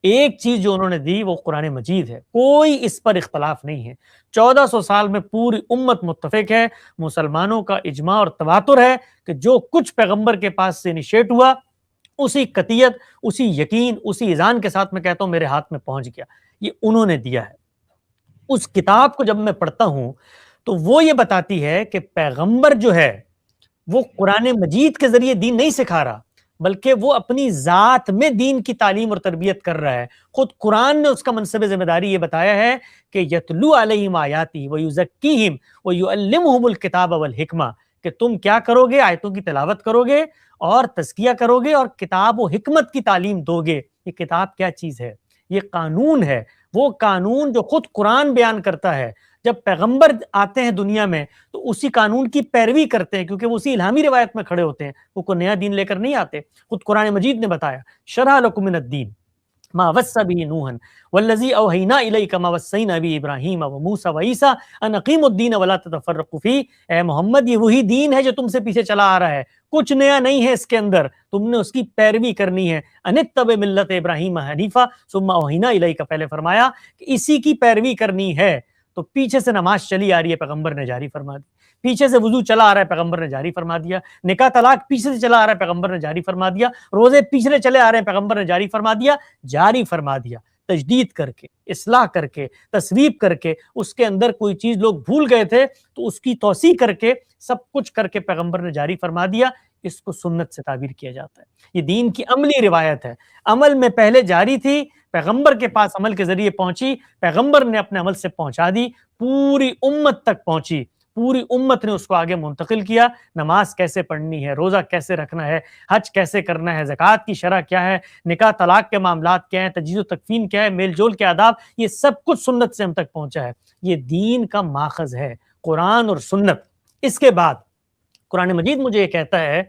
ایک چیز جو انہوں نے دی وہ قرآن مجید ہے، کوئی اس پر اختلاف نہیں ہے۔ 1400 سال میں پوری امت متفق ہے، مسلمانوں کا اجماع اور تواتر ہے کہ جو کچھ پیغمبر کے پاس سے انیشیٹ ہوا اسی قطعیت، اسی یقین، اسی اذعان کے ساتھ میں کہتا ہوں میرے ہاتھ میں پہنچ گیا، یہ انہوں نے دیا ہے۔ اس کتاب کو جب میں پڑھتا ہوں تو وہ یہ بتاتی ہے کہ پیغمبر جو ہے وہ قرآن مجید کے ذریعے دین نہیں سکھا رہا، بلکہ وہ اپنی ذات میں دین کی تعلیم اور تربیت کر رہا ہے۔ خود قرآن نے اس کا منصب ذمہ داری یہ بتایا ہے کہ یتلو علیہم آیاتی ویزکیہم ویعلمہم الکتاب والحکمہ، کہ تم کیا کرو گے؟ آیتوں کی تلاوت کرو گے اور تزکیہ کرو گے اور کتاب و حکمت کی تعلیم دو گے۔ یہ کتاب کیا چیز ہے؟ یہ قانون ہے، وہ قانون جو خود قرآن بیان کرتا ہے۔ جب پیغمبر آتے ہیں دنیا میں تو اسی قانون کی پیروی کرتے ہیں، کیونکہ وہ اسی الہامی روایت میں کھڑے ہوتے ہیں، وہ کوئی نیا دین لے کر نہیں آتے۔ خود قرآن مجید نے بتایا شرح لکم من الدین ما وصى به نوحا والذی اوحینا الیک ما وصینا به ابراہیم وموسیٰ وعیسیٰ ان اقیموا الدین ولا تتفرقوا فیہ۔ اے محمد یہ وہی دین ہے جو تم سے پیچھے چلا آ رہا ہے، کچھ نیا نہیں ہے اس کے اندر، تم نے اس کی پیروی کرنی ہے. انتبع ملت ابراہیم حنیفہ ثم اوحینا الیک، پہلے فرمایا کہ اسی کی پیروی کرنی ہے. تو پیچھے سے نماز چلی آ رہی ہے، پیغمبر نے جاری فرما دی. پیچھے سے وضو چلا آ رہا ہے، پیغمبر نے جاری فرما دیا. نکاح طلاق پیچھے سے چلا آ رہا ہے، پیغمبر نے جاری فرما دیا. روزے پیچھے چلے آ رہے ہیں، پیغمبر نے جاری فرما دیا. جاری فرما دیا تجدید کر کے، اصلاح کر کے، تصویب کر کے. اس کے اندر کوئی چیز لوگ بھول گئے تھے تو اس کی توسیع کر کے، سب کچھ کر کے پیغمبر نے جاری فرما دیا. اس کو سنت سے تعبیر کیا جاتا ہے. یہ دین کی عملی روایت ہے. عمل میں پہلے جاری تھی، پیغمبر کے پاس عمل کے ذریعے پہنچی، پیغمبر نے اپنے عمل سے پہنچا دی، پوری امت تک پہنچی، پوری امت نے اس کو آگے منتقل کیا. نماز کیسے پڑھنی ہے، روزہ کیسے رکھنا ہے، حج کیسے کرنا ہے، زکوٰۃ کی شرح کیا ہے، نکاح طلاق کے معاملات کیا ہیں، تجہیز و تکفین کیا ہے، میل جول کے آداب، یہ سب کچھ سنت سے ہم تک پہنچا ہے. یہ دین کا ماخذ ہے، قرآن اور سنت. اس کے بعد قرآن مجید مجھے یہ کہتا ہے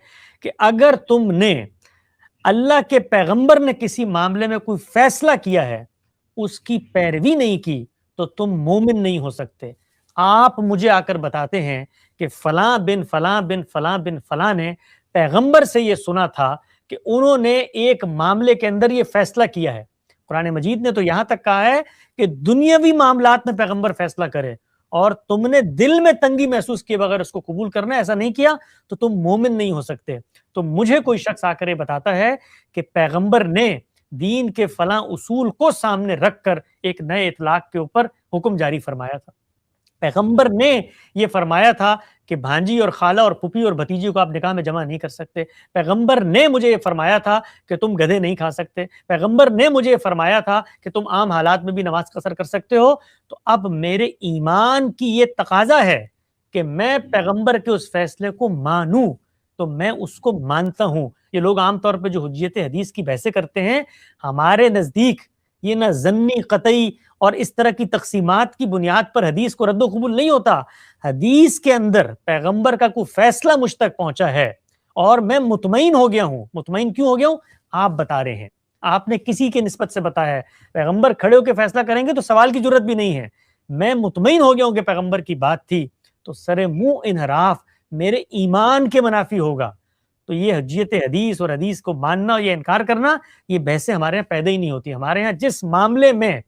کہ اگر تم نے اللہ کے پیغمبر نے کسی معاملے میں کوئی فیصلہ کیا ہے، اس کی پیروی نہیں کی، تو تم مومن نہیں ہو سکتے. آپ مجھے آ کر بتاتے ہیں کہ فلاں بن فلاں بن فلاں بن فلاں نے پیغمبر سے یہ سنا تھا کہ انہوں نے ایک معاملے کے اندر یہ فیصلہ کیا ہے. قرآن مجید نے تو یہاں تک کہا ہے کہ دنیاوی معاملات میں پیغمبر فیصلہ کرے، اور تم نے دل میں تنگی محسوس کیے بغیر اس کو قبول کرنا ہے، ایسا نہیں کیا تو تم مومن نہیں ہو سکتے. تو مجھے کوئی شخص آ کر یہ بتاتا ہے کہ پیغمبر نے دین کے فلاں اصول کو سامنے رکھ کر ایک نئے اطلاق کے اوپر حکم جاری فرمایا تھا. پیغمبر نے یہ فرمایا تھا کہ بھانجی اور خالہ اور پھوپھی اور بھتیجی کو آپ نکاح میں جمع نہیں کر سکتے. پیغمبر نے مجھے یہ فرمایا تھا کہ تم گدھے نہیں کھا سکتے. پیغمبر نے مجھے یہ فرمایا تھا کہ تم عام حالات میں بھی نماز قصر کر سکتے ہو. تو اب میرے ایمان کی یہ تقاضا ہے کہ میں پیغمبر کے اس فیصلے کو مانوں، تو میں اس کو مانتا ہوں. یہ لوگ عام طور پہ جو حجیت حدیث کی بحثیں کرتے ہیں، ہمارے نزدیک یہ نہ ظنی، قطعی اور اس طرح کی تقسیمات کی بنیاد پر حدیث کو رد و قبول نہیں ہوتا. حدیث کے اندر پیغمبر کا کوئی فیصلہ مجھ تک پہنچا ہے اور میں مطمئن ہو گیا ہوں. مطمئن کیوں ہو گیا ہوں؟ آپ بتا رہے ہیں، آپ نے کسی کے نسبت سے بتایا ہے. پیغمبر کھڑے ہو کے فیصلہ کریں گے تو سوال کی ضرورت بھی نہیں ہے. میں مطمئن ہو گیا ہوں کہ پیغمبر کی بات تھی، تو سر منہ انحراف میرے ایمان کے منافی ہوگا. تو یہ حجیت حدیث اور حدیث کو ماننا اور یہ انکار کرنا، یہ بحثیں ہمارے یہاں پیدا ہی نہیں ہوتی. ہمارے یہاں جس معاملے میں،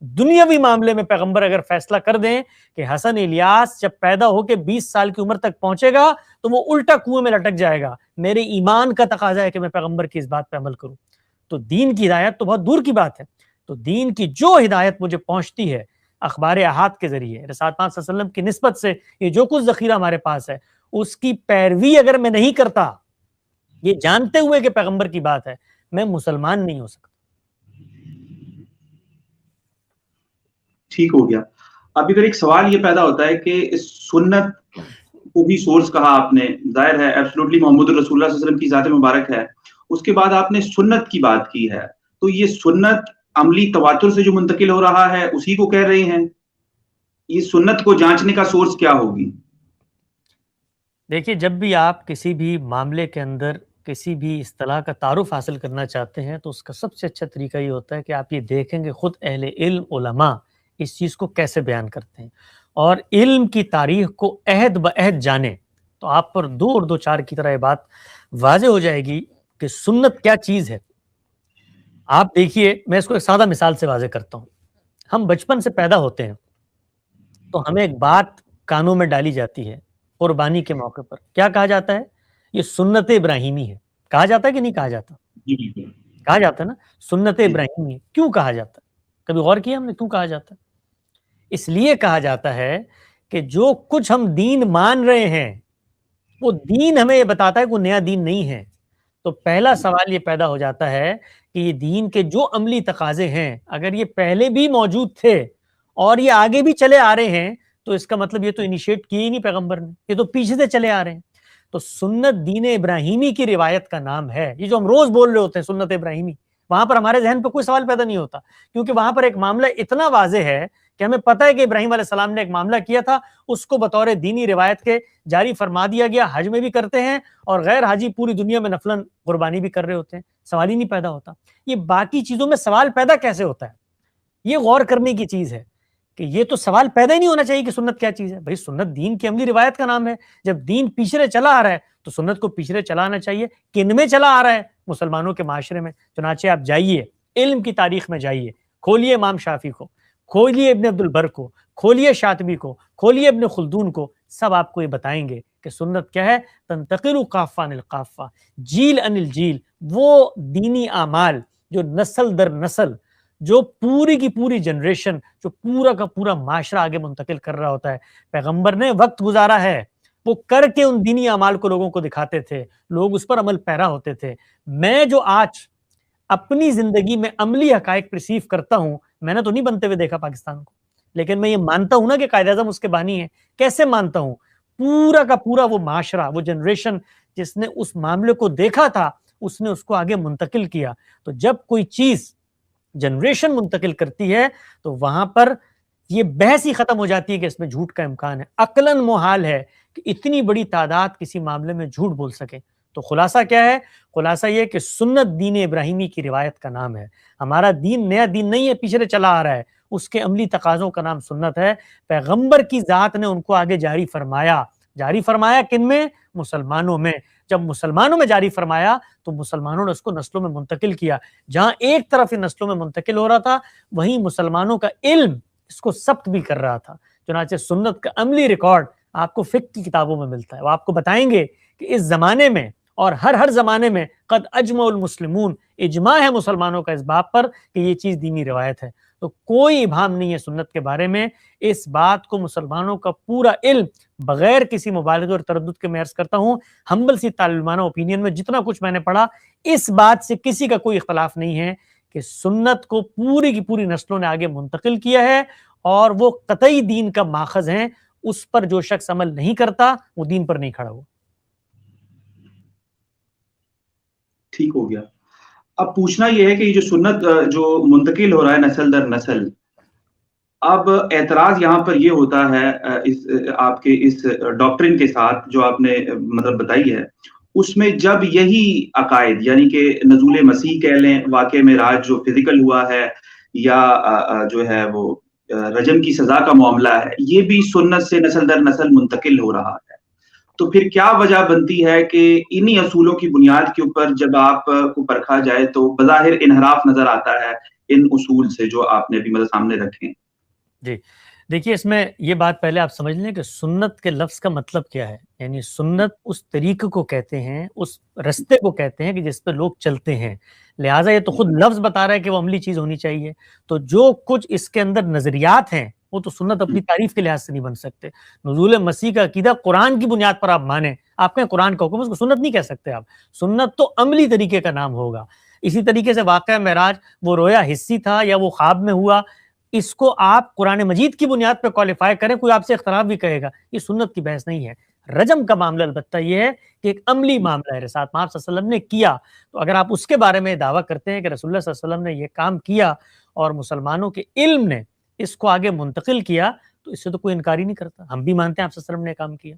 دنیاوی معاملے میں پیغمبر اگر فیصلہ کر دیں کہ حسن الیاس جب پیدا ہو کے 20 سال کی عمر تک پہنچے گا تو وہ الٹا کنویں میں لٹک جائے گا، میرے ایمان کا تقاضا ہے کہ میں پیغمبر کی اس بات پہ عمل کروں. تو دین کی ہدایت تو بہت دور کی بات ہے. تو دین کی جو ہدایت مجھے پہنچتی ہے اخبار احاد کے ذریعے، رسالت پاک صلی اللہ علیہ وسلم کی نسبت سے، یہ جو کچھ ذخیرہ ہمارے پاس ہے، اس کی پیروی اگر میں نہیں کرتا، یہ جانتے ہوئے کہ پیغمبر کی بات ہے، میں مسلمان نہیں ہو سکتا. ٹھیک ہو گیا. اب ادھر ایک سوال یہ پیدا ہوتا ہے کہ اس سنت کو بھی سورس کہا آپ نے، ظاہر ہے ایبسولوٹلی محمد رسول اللہ صلی اللہ علیہ وسلم کی ذات مبارک ہے. اس کے بعد آپ نے سنت کی بات کی ہے، تو یہ سنت عملی تواتر سے جو منتقل ہو رہا ہے اسی کو کہہ رہے ہیں. یہ سنت کو جانچنے کا سورس کیا ہوگی؟ دیکھیے، جب بھی آپ کسی بھی معاملے کے اندر کسی بھی اصطلاح کا تعارف حاصل کرنا چاہتے ہیں تو اس کا سب سے اچھا طریقہ یہ ہوتا ہے کہ آپ یہ دیکھیں کہ خود اہل علم، علماء اس چیز کو کیسے بیان کرتے ہیں، اور علم کی تاریخ کو عہد بعہد جانیں تو آپ پر دو اور دو چار کی طرح یہ بات واضح ہو جائے گی کہ سنت کیا چیز ہے. آپ دیکھیے، میں اس کو ایک سادہ مثال سے واضح کرتا ہوں. ہم بچپن سے پیدا ہوتے ہیں تو ہمیں ایک بات کانوں میں ڈالی جاتی ہے قربانی کے موقع پر. کیا کہا جاتا ہے؟ یہ سنت ابراہیمی ہے. کہا جاتا ہے کہ نہیں کہا جاتا؟ کہا جاتا ہے نا، سنت ابراہیمی ہے. کیوں کہا جاتا ہے؟ کبھی غور کیا ہم نے کیوں کہا جاتا ہے؟ اس لیے کہا جاتا ہے کہ جو کچھ ہم دین مان رہے ہیں وہ دین ہمیں یہ بتاتا ہے کہ وہ نیا دین نہیں ہے. تو پہلا سوال یہ پیدا ہو جاتا ہے کہ یہ دین کے جو عملی تقاضے ہیں اگر یہ پہلے بھی موجود تھے اور یہ آگے بھی چلے آ رہے ہیں تو اس کا مطلب یہ تو انیشیٹ کیے ہی نہیں پیغمبر نے، یہ تو پیچھے سے چلے آ رہے ہیں. تو سنت دین ابراہیمی کی روایت کا نام ہے. یہ جو ہم روز بول رہے ہوتے ہیں سنت ابراہیمی، وہاں پر ہمارے ذہن پہ کوئی سوال پیدا نہیں ہوتا، کیونکہ وہاں پر ایک معاملہ اتنا واضح ہے کہ ہمیں پتہ ہے کہ ابراہیم علیہ السلام نے ایک معاملہ کیا تھا، اس کو بطور دینی روایت کے جاری فرما دیا گیا. حج میں بھی کرتے ہیں اور غیر حاجی پوری دنیا میں نفلاً قربانی بھی کر رہے ہوتے ہیں. سوال ہی نہیں پیدا ہوتا. یہ باقی چیزوں میں سوال پیدا کیسے ہوتا ہے؟ یہ غور کرنے کی چیز ہے کہ یہ تو سوال پیدا ہی نہیں ہونا چاہیے کہ سنت کیا چیز ہے. بھائی سنت دین کی عملی روایت کا نام ہے. جب دین پیچھے چلا آ رہا ہے تو سنت کو پیچھے چلانا چاہیے. کن میں چلا آ رہا ہے؟ مسلمانوں کے معاشرے میں. چنانچہ آپ جائیے علم کی تاریخ میں جائیے, کھولیے امام شافعی کو, کھولیے ابن عبد البر کو, کھولیے شاطبی کو, کھولیے ابن خلدون کو, سب آپ کو یہ بتائیں گے کہ سنت کیا ہے. تنتقل قافہ عن القافہ, جیل عن الجیل. وہ دینی اعمال جو نسل در نسل, جو پوری کی پوری جنریشن, جو پورا کا پورا معاشرہ آگے منتقل کر رہا ہوتا ہے. پیغمبر نے وقت گزارا ہے, وہ کر کے ان دینی اعمال کو لوگوں کو دکھاتے تھے, لوگ اس پر عمل پیرا ہوتے تھے. میں جو آج اپنی زندگی میں عملی حقائق پرسیو کرتا ہوں, میں نے تو نہیں بنتے ہوئے دیکھا پاکستان کو, لیکن میں یہ مانتا ہوں نا کہ قائد اعظم اس کے بانی ہے. کیسے مانتا ہوں؟ پورا کا پورا وہ معاشرہ, وہ جنریشن جس نے اس معاملے کو دیکھا تھا, اس نے اس کو آگے منتقل کیا. تو جب کوئی چیز جنریشن منتقل کرتی ہے تو وہاں پر یہ بحث ہی ختم ہو جاتی ہے کہ اس میں جھوٹ کا امکان ہے. عقلاً محال ہے کہ اتنی بڑی تعداد کسی معاملے میں جھوٹ بول سکے. تو خلاصہ کیا ہے؟ خلاصہ یہ کہ سنت دین ابراہیمی کی روایت کا نام ہے. ہمارا دین نیا دین نہیں ہے, پیچھے چلا آ رہا ہے. اس کے عملی تقاضوں کا نام سنت ہے. پیغمبر کی ذات نے ان کو آگے جاری فرمایا. جاری فرمایا کن میں؟ مسلمانوں میں. جب مسلمانوں میں جاری فرمایا تو مسلمانوں نے اس کو نسلوں میں منتقل کیا. جہاں ایک طرف یہ نسلوں میں منتقل ہو رہا تھا, وہیں مسلمانوں کا علم اس کو ثبت بھی کر رہا تھا. چنانچہ سنت کا عملی ریکارڈ آپ کو فقہ کی کتابوں میں ملتا ہے. وہ آپ کو بتائیں گے کہ اس زمانے میں اور ہر زمانے میں قد اجمع المسلمون, اجماع ہے مسلمانوں کا اس بات پر کہ یہ چیز دینی روایت ہے. تو کوئی ابہام نہیں ہے سنت کے بارے میں. اس بات کو مسلمانوں کا پورا علم, بغیر کسی مبالغے اور تردد کے میں عرض کرتا ہوں, ہمبل سی طالبانہ اوپینین میں جتنا کچھ میں نے پڑھا, اس بات سے کسی کا کوئی اختلاف نہیں ہے کہ سنت کو پوری کی پوری نسلوں نے آگے منتقل کیا ہے, اور وہ قطعی دین کا ماخذ ہیں. اس پر جو شخص عمل نہیں کرتا وہ دین پر نہیں کھڑا ہوا. ٹھیک ہو گیا. اب پوچھنا یہ ہے کہ یہ جو سنت جو منتقل ہو رہا ہے نسل در نسل, اب اعتراض یہاں پر یہ ہوتا ہے آپ کے اس ڈاکٹرن کے ساتھ جو آپ نے مطلب بتائی ہے, اس میں جب یہی عقائد یعنی کہ نزول مسیح کہہ لیں, واقع معراج جو فزیکل ہوا ہے, یا جو ہے وہ رجم کی سزا کا معاملہ ہے, یہ بھی سنت سے نسل در نسل منتقل ہو رہا ہے, تو پھر کیا وجہ بنتی ہے کہ انہی اصولوں کی بنیاد کے اوپر جب آپ کو پرکھا جائے تو بظاہر انحراف نظر آتا ہے ان اصول سے جو آپ نے بھی مطلب سامنے رکھے؟ جی دیکھیے, اس میں یہ بات پہلے آپ سمجھ لیں کہ سنت کے لفظ کا مطلب کیا ہے. یعنی سنت اس طریقے کو کہتے ہیں, اس رستے کو کہتے ہیں کہ جس پہ لوگ چلتے ہیں. لہٰذا یہ تو خود لفظ بتا رہا ہے کہ وہ عملی چیز ہونی چاہیے. تو جو کچھ اس کے اندر نظریات ہیں وہ تو سنت اپنی تعریف کے لحاظ سے نہیں بن سکتے. نزول مسیح کا عقیدہ قرآن کی بنیاد پر آپ مانیں, آپ کہیں قرآن کا حکم, اس کو سنت نہیں کہہ سکتے آپ. سنت تو عملی طریقے کا نام ہوگا. اسی طریقے سے واقعہ معراج وہ رویا حسی تھا یا وہ خواب میں ہوا, اس کو آپ قرآن مجید کی بنیاد پہ کوالیفائی کریں, کوئی آپ سے اختلاف بھی کہے گا, یہ سنت کی بحث نہیں ہے. رجم کا معاملہ البتہ یہ ہے کہ ایک عملی معاملہ ہے, رسالت آپ صلی اللہ علیہ وسلم نے کیا. تو اگر آپ اس کے بارے میں دعویٰ کرتے ہیں کہ رسول اللہ صلی اللہ علیہ وسلم نے یہ کام کیا اور مسلمانوں کے علم نے اس کو آگے منتقل کیا, تو اس سے تو کوئی انکار ہی نہیں کرتا. ہم بھی مانتے ہیں آپ صلی اللہ علیہ وسلم نے کام کیا,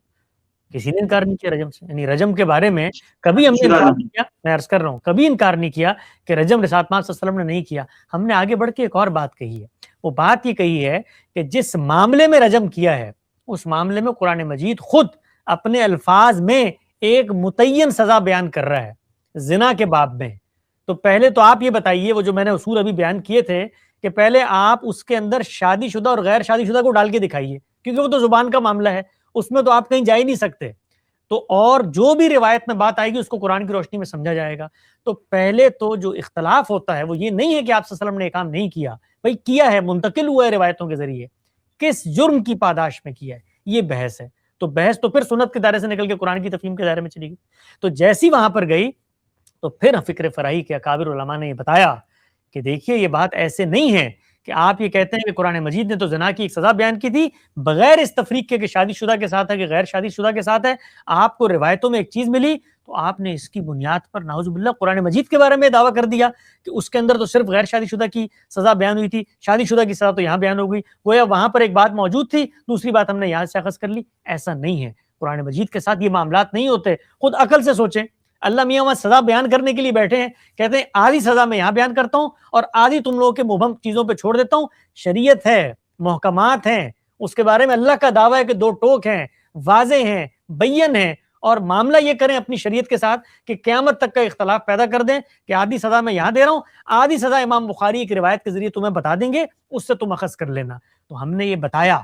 کسی نے انکار نہیں کیا رجم سے. یعنی رجم کے بارے میں کبھی ہم نے انکار نہیں کیا, میں عرض کر رہا ہوں, کبھی انکار نہیں کیا کہ رجم رسالت صلی اللہ علیہ وسلم نے نہیں کیا. ہم نے آگے بڑھ کے ایک اور بات کہی ہے. وہ بات یہ کہی ہے کہ جس معاملے میں رجم کیا ہے اس معاملے میں قرآن مجید خود اپنے الفاظ میں ایک متعین سزا بیان کر رہا ہے, زنا کے باب میں. تو پہلے تو آپ یہ بتائیے, وہ جو میں نے اصول ابھی بیان کیے تھے, کہ پہلے آپ اس کے اندر شادی شدہ اور غیر شادی شدہ کو ڈال کے دکھائیے, کیونکہ وہ تو زبان کا معاملہ ہے, اس میں تو آپ کہیں جا ہی نہیں سکتے. تو اور جو بھی روایت میں بات آئے گی اس کو قرآن کی روشنی میں سمجھا جائے گا. تو پہلے تو جو اختلاف ہوتا ہے وہ یہ نہیں ہے کہ آپ صلی اللہ علیہ وسلم نے یہ کام نہیں کیا, بھائی کیا ہے, منتقل ہوا ہے روایتوں کے ذریعے, کس جرم کی پاداش میں کیا ہے, یہ بحث ہے. تو بحث تو پھر سنت کے دائرے سے نکل کے قرآن کی تفہیم کے دائرے میں چلی گئی. تو جیسی وہاں پر گئی تو پھر فکر فرائی کے اکابر علماء نے یہ بتایا کہ دیکھیے یہ بات ایسے نہیں ہے کہ آپ یہ کہتے ہیں کہ قرآن مجید نے تو زنا کی ایک سزا بیان کی تھی بغیر اس تفریق کے کہ شادی شدہ کے ساتھ ہے کہ غیر شادی شدہ کے ساتھ ہے. آپ کو روایتوں میں ایک چیز ملی تو آپ نے اس کی بنیاد پر نعوذ باللہ قرآن مجید کے بارے میں دعویٰ کر دیا کہ اس کے اندر تو صرف غیر شادی شدہ کی سزا بیان ہوئی تھی, شادی شدہ کی سزا تو یہاں بیان ہو گئی, گویا وہاں پر ایک بات موجود تھی, دوسری بات ہم نے یہاں سے اخذ کر لی. ایسا نہیں ہے, قرآن مجید کے ساتھ یہ معاملات نہیں ہوتے. خود عقل سے سوچیں, اللہ میاں وہاں سزا بیان کرنے کے لیے بیٹھے ہیں, کہتے ہیں آدھی سزا میں یہاں بیان کرتا ہوں اور آدھی تم لوگوں کے مبہم چیزوں پہ چھوڑ دیتا ہوں. شریعت ہے, محکمات ہیں، اس کے بارے میں اللہ کا دعویٰ ہے کہ دو ٹوک ہیں، واضح ہیں، بین ہیں، اور معاملہ یہ کریں اپنی شریعت کے ساتھ کہ قیامت تک کا اختلاف پیدا کر دیں کہ آدھی سزا میں یہاں دے رہا ہوں، آدھی سزا امام بخاری کی روایت کے ذریعے تمہیں بتا دیں گے، اس سے تم اخذ کر لینا۔ تو ہم نے یہ بتایا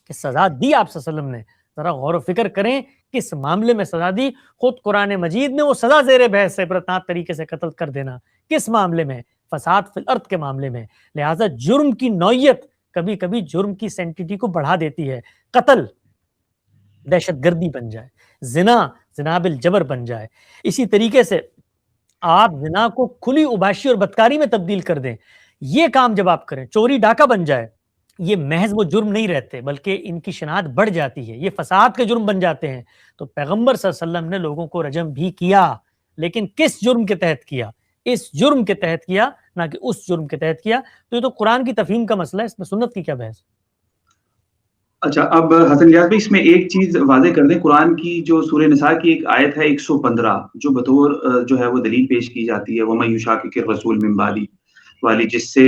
کہ سزا دی آپ صلی اللہ علیہ وسلم نے، ذرا غور و فکر کریں کس معاملے میں سزا دی۔ خود قرآن مجید میں وہ سزا زیر بحث ہے، عبرتناک طریقے سے قتل کر دینا، کس معاملے میں؟ فساد فی الارض کے معاملے میں۔ لہٰذا جرم کی نوعیت کبھی کبھی جرم کی سینٹیٹی کو بڑھا دیتی ہے۔ قتل دہشت گردی بن جائے، زنا زنا بالجبر بن جائے، اسی طریقے سے آپ زنا کو کھلی اوباشی اور بدکاری میں تبدیل کر دیں، یہ کام جب آپ کریں، چوری ڈاکہ بن جائے، یہ محض وہ جرم نہیں رہتے بلکہ ان کی شناخت بڑھ جاتی ہے، یہ فساد کے جرم بن جاتے ہیں۔ تو پیغمبر صلی اللہ علیہ وسلم نے لوگوں کو رجم بھی کیا، لیکن کس جرم کے تحت کیا؟ اس جرم کے تحت کیا، نہ کہ اس جرم کے تحت کیا۔ تو یہ تو قرآن کی تفہیم کا مسئلہ ہے، اس میں سنت کی کیا بحث؟ اچھا، اب حسن نیاز بھائی اس میں ایک چیز واضح کر دیں، قرآن کی جو سورہ نساء کی ایک آیت ہے 115 جو بطور جو ہے وہ دلیل پیش کی جاتی ہے، وَمَن يُشَاقِقِ الرَّسُولَ مِن بَعْدِ والی، جس سے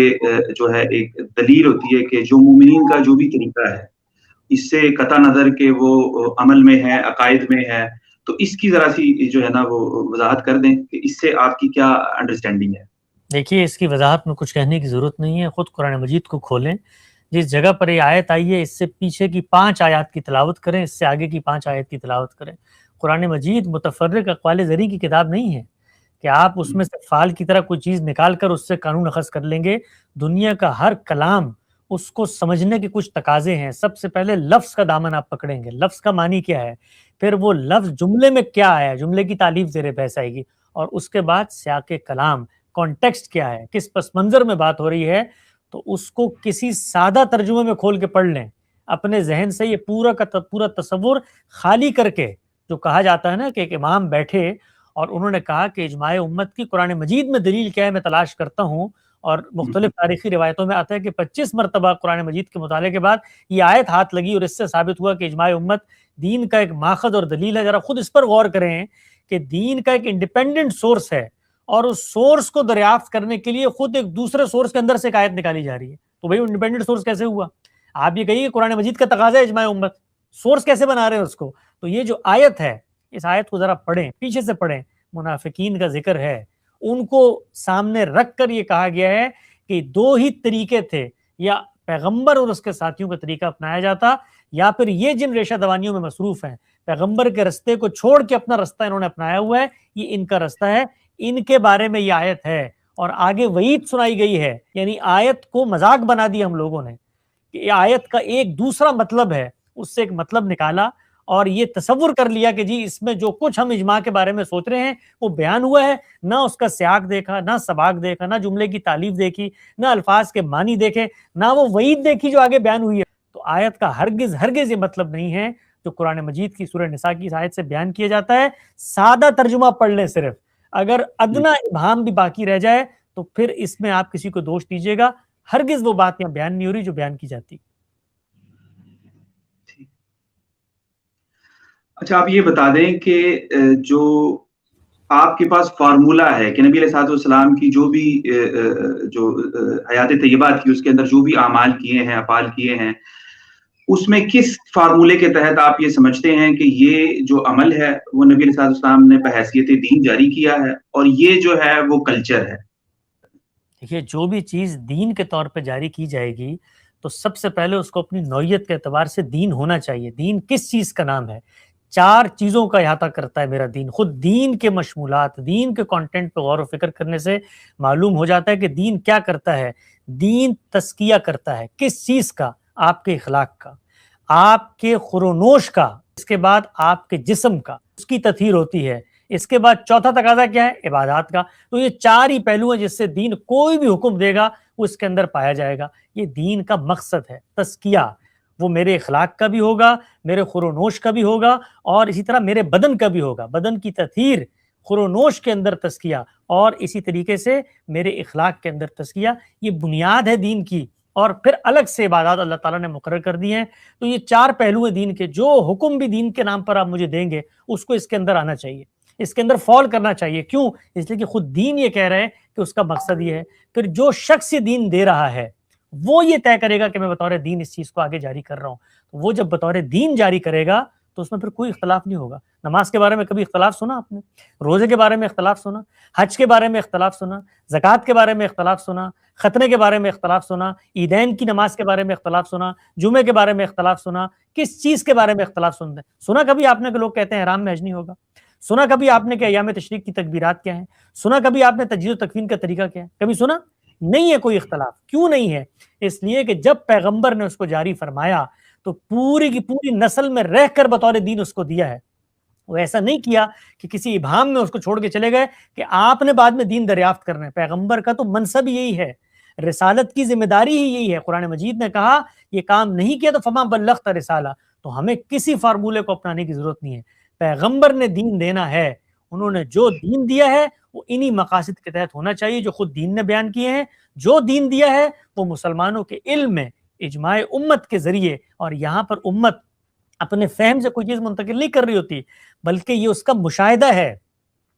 جو ہے ایک دلیل ہوتی ہے کہ جو مومنین کا جو بھی طریقہ ہے، اس سے قطع نظر کہ وہ عمل میں ہے، عقائد میں ہے، تو اس کی ذرا سی جو ہے نا وہ وضاحت کر دیں کہ اس سے آپ کی کیا انڈرسٹینڈنگ ہے؟ دیکھیے، اس کی وضاحت میں کچھ کہنے کی ضرورت نہیں ہے، خود قرآن مجید کو کھولیں، جس جگہ پر یہ آیت آئی ہے اس سے پیچھے کی 5 آیات کی تلاوت کریں، اس سے آگے کی 5 آیت کی تلاوت کریں۔ قرآن مجید متفرق اقوال زری کی کتاب نہیں ہے کہ آپ اس میں سے فال کی طرح کوئی چیز نکال کر اس سے قانون اخذ کر لیں گے۔ دنیا کا ہر کلام اس کو سمجھنے کے کچھ تقاضے ہیں۔ سب سے پہلے لفظ کا دامن آپ پکڑیں گے، لفظ کا معنی کیا ہے، پھر وہ لفظ جملے میں کیا آیا، جملے کی تعلیف زیر بحث آئے گی، اور اس کے بعد سیاق کلام، کانٹیکسٹ کیا ہے، کس پس منظر میں بات ہو رہی ہے۔ تو اس کو کسی سادہ ترجمے میں کھول کے پڑھ لیں، اپنے ذہن سے یہ پورا کا پورا تصور خالی کر کے، جو کہا جاتا ہے نا کہ ایک امام بیٹھے اور انہوں نے کہا کہ اجماع امت کی قرآن مجید میں دلیل کیا ہے، میں تلاش کرتا ہوں، اور مختلف تاریخی روایتوں میں آتا ہے کہ 25 مرتبہ قرآن مجید کے مطالعے کے بعد یہ آیت ہاتھ لگی اور اس سے ثابت ہوا کہ اجماع امت دین کا ایک ماخذ اور دلیل ہے۔ ذرا خود اس پر غور کریں کہ دین کا ایک انڈیپینڈنٹ سورس ہے، اور اس سورس کو دریافت کرنے کے لیے خود ایک دوسرے سورس کے اندر سے ایک آیت نکالی جا رہی ہے، تو بھائی انڈیپینڈنٹ سورس کیسے ہوا؟ آپ یہ کہیے کہ قرآن مجید کا تقاضا ہے اجماع امت، سورس کیسے بنا رہے ہیں اس کو؟ تو یہ جو آیت ہے، اس آیت کو ذرا پڑھیں، پیچھے سے پڑھیں، منافقین کا ذکر ہے، ان کو سامنے رکھ کر یہ کہا گیا ہے کہ 2 ہی طریقے تھے، یا پیغمبر اور اس کے ساتھیوں کا طریقہ اپنایا جاتا، یا پھر یہ جن ریشہ دوانیوں میں مصروف ہیں، پیغمبر کے رستے کو چھوڑ کے اپنا رستہ انہوں نے اپنایا ہوا ہے، یہ ان کا رستہ ہے، ان کے بارے میں یہ آیت ہے۔ اور آگے وعید سنائی گئی ہے، یعنی آیت کو مذاق بنا دیا ہم لوگوں نے کہ یہ آیت کا ایک دوسرا مطلب ہے، اس سے ایک مطلب نکالا اور یہ تصور کر لیا کہ جی اس میں جو کچھ ہم اجماع کے بارے میں سوچ رہے ہیں وہ بیان ہوا ہے، نہ اس کا سیاق دیکھا، نہ سباق دیکھا، نہ جملے کی تعلیف دیکھی، نہ الفاظ کے معنی دیکھے، نہ وہ وعید دیکھی جو آگے بیان ہوئی ہے۔ تو آیت کا ہرگز یہ مطلب نہیں ہے جو قرآن مجید کی سورہ نساء کی اس آیت سے بیان کیا جاتا ہے۔ سادہ ترجمہ پڑھ لیں صرف، اگر ادنا ابہام بھی باقی رہ جائے تو پھر اس میں آپ کسی کو دوش دیجیے گا، ہرگز وہ بات یہاں بیان نہیں ہو رہی جو بیان کی جاتی۔ اچھا، آپ یہ بتا دیں کہ جو آپ کے پاس فارمولا ہے کہ نبی علیہ الصلوۃ والسلام کی جو بھی جو حیات طیبہ تھی اس کے اندر جو بھی اعمال کیے ہیں، افعال کیے ہیں، اس میں کس فارمولے کے تحت آپ یہ سمجھتے ہیں کہ یہ جو عمل ہے وہ نبی علیہ الصلوۃ والسلام نے بحیثیت دین جاری کیا ہے، اور یہ جو ہے وہ کلچر ہے؟ دیکھیے، جو بھی چیز دین کے طور پہ جاری کی جائے گی تو سب سے پہلے اس کو اپنی نوعیت کے اعتبار سے دین ہونا چاہیے۔ دین کس چیز کا نام ہے؟ 4 چیزوں کا احاطہ کرتا ہے میرا دین۔ خود دین کے مشمولات، دین کے کانٹینٹ پہ غور و فکر کرنے سے معلوم ہو جاتا ہے کہ دین کیا کرتا ہے۔ دین تزکیہ کرتا ہے، کس چیز کا؟ آپ کے اخلاق کا، آپ کے خورونوش کا، اس کے بعد آپ کے جسم کا، اس کی تطہیر ہوتی ہے۔ اس کے بعد چوتھا تقاضا کیا ہے؟ عبادات کا۔ تو یہ 4 ہی پہلو ہیں جس سے دین کوئی بھی حکم دے گا وہ اس کے اندر پایا جائے گا۔ یہ دین کا مقصد ہے، تزکیہ۔ وہ میرے اخلاق کا بھی ہوگا، میرے خورونوش کا بھی ہوگا، اور اسی طرح میرے بدن کا بھی ہوگا، بدن کی تطہیر، خورونوش کے اندر تزکیہ، اور اسی طریقے سے میرے اخلاق کے اندر تزکیہ۔ یہ بنیاد ہے دین کی، اور پھر الگ سے عبادات اللہ تعالیٰ نے مقرر کر دی ہیں۔ تو یہ 4 پہلو ہیں دین کے، جو حکم بھی دین کے نام پر آپ مجھے دیں گے اس کو اس کے اندر آنا چاہیے، اس کے اندر فال کرنا چاہیے۔ کیوں؟ اس لیے کہ خود دین یہ کہہ رہا ہے کہ اس کا مقصد یہ ہے۔ پھر جو شخص یہ دین دے رہا ہے وہ یہ طے کرے گا کہ میں بطور دین اس چیز کو آگے جاری کر رہا ہوں. تو وہ جب بطور دین جاری کرے گا تو اس میں پھر کوئی اختلاف نہیں ہوگا. نماز کے بارے میں کبھی اختلاف سنا آپ نے؟ روزے کے بارے میں اختلاف سنا؟ حج کے بارے میں اختلاف سنا؟ زکوٰۃ کے بارے میں اختلاف سنا؟ ختنے کے بارے میں اختلاف سنا؟ عیدین کی نماز کے بارے میں اختلاف سنا؟ جمعے کے بارے میں اختلاف سنا؟ کس چیز کے بارے میں اختلاف سنتے ہیں؟ سنا کبھی آپ نے کہ لوگ کہتے ہیں احرام میں حج نہیں ہوگا؟ سنا کبھی آپ نے کہ ایام تشریق کی تکبیرات کیا ہیں؟ سنا کبھی آپ نے تجوید و تکفین کا طریقہ کیا ہے؟ کبھی سنا؟ نہیں ہے کوئی اختلاف. کیوں نہیں ہے؟ اس لیے کہ جب پیغمبر نے اس کو جاری فرمایا تو پوری کی پوری نسل میں رہ کر بطور دین اس کو دیا ہے. وہ ایسا نہیں کیا کہ کسی ابہام میں اس کو چھوڑ کے چلے گئے کہ آپ نے بعد میں دین دریافت کرنا ہے. پیغمبر کا تو منصب یہی ہے, رسالت کی ذمہ داری ہی یہی ہے. قرآن مجید نے کہا یہ کام نہیں کیا تو فما بلغت رسالہ. تو ہمیں کسی فارمولے کو اپنانے کی ضرورت نہیں ہے. پیغمبر نے دین دینا ہے, انہوں نے جو دین دیا ہے وہ انہی مقاصد کے تحت ہونا چاہیے جو خود دین نے بیان کیے ہیں. جو دین دیا ہے وہ مسلمانوں کے علم میں اجماع امت کے ذریعے, اور یہاں پر امت اپنے فہم سے کوئی چیز منتقل نہیں کر رہی ہوتی بلکہ یہ اس کا مشاہدہ ہے.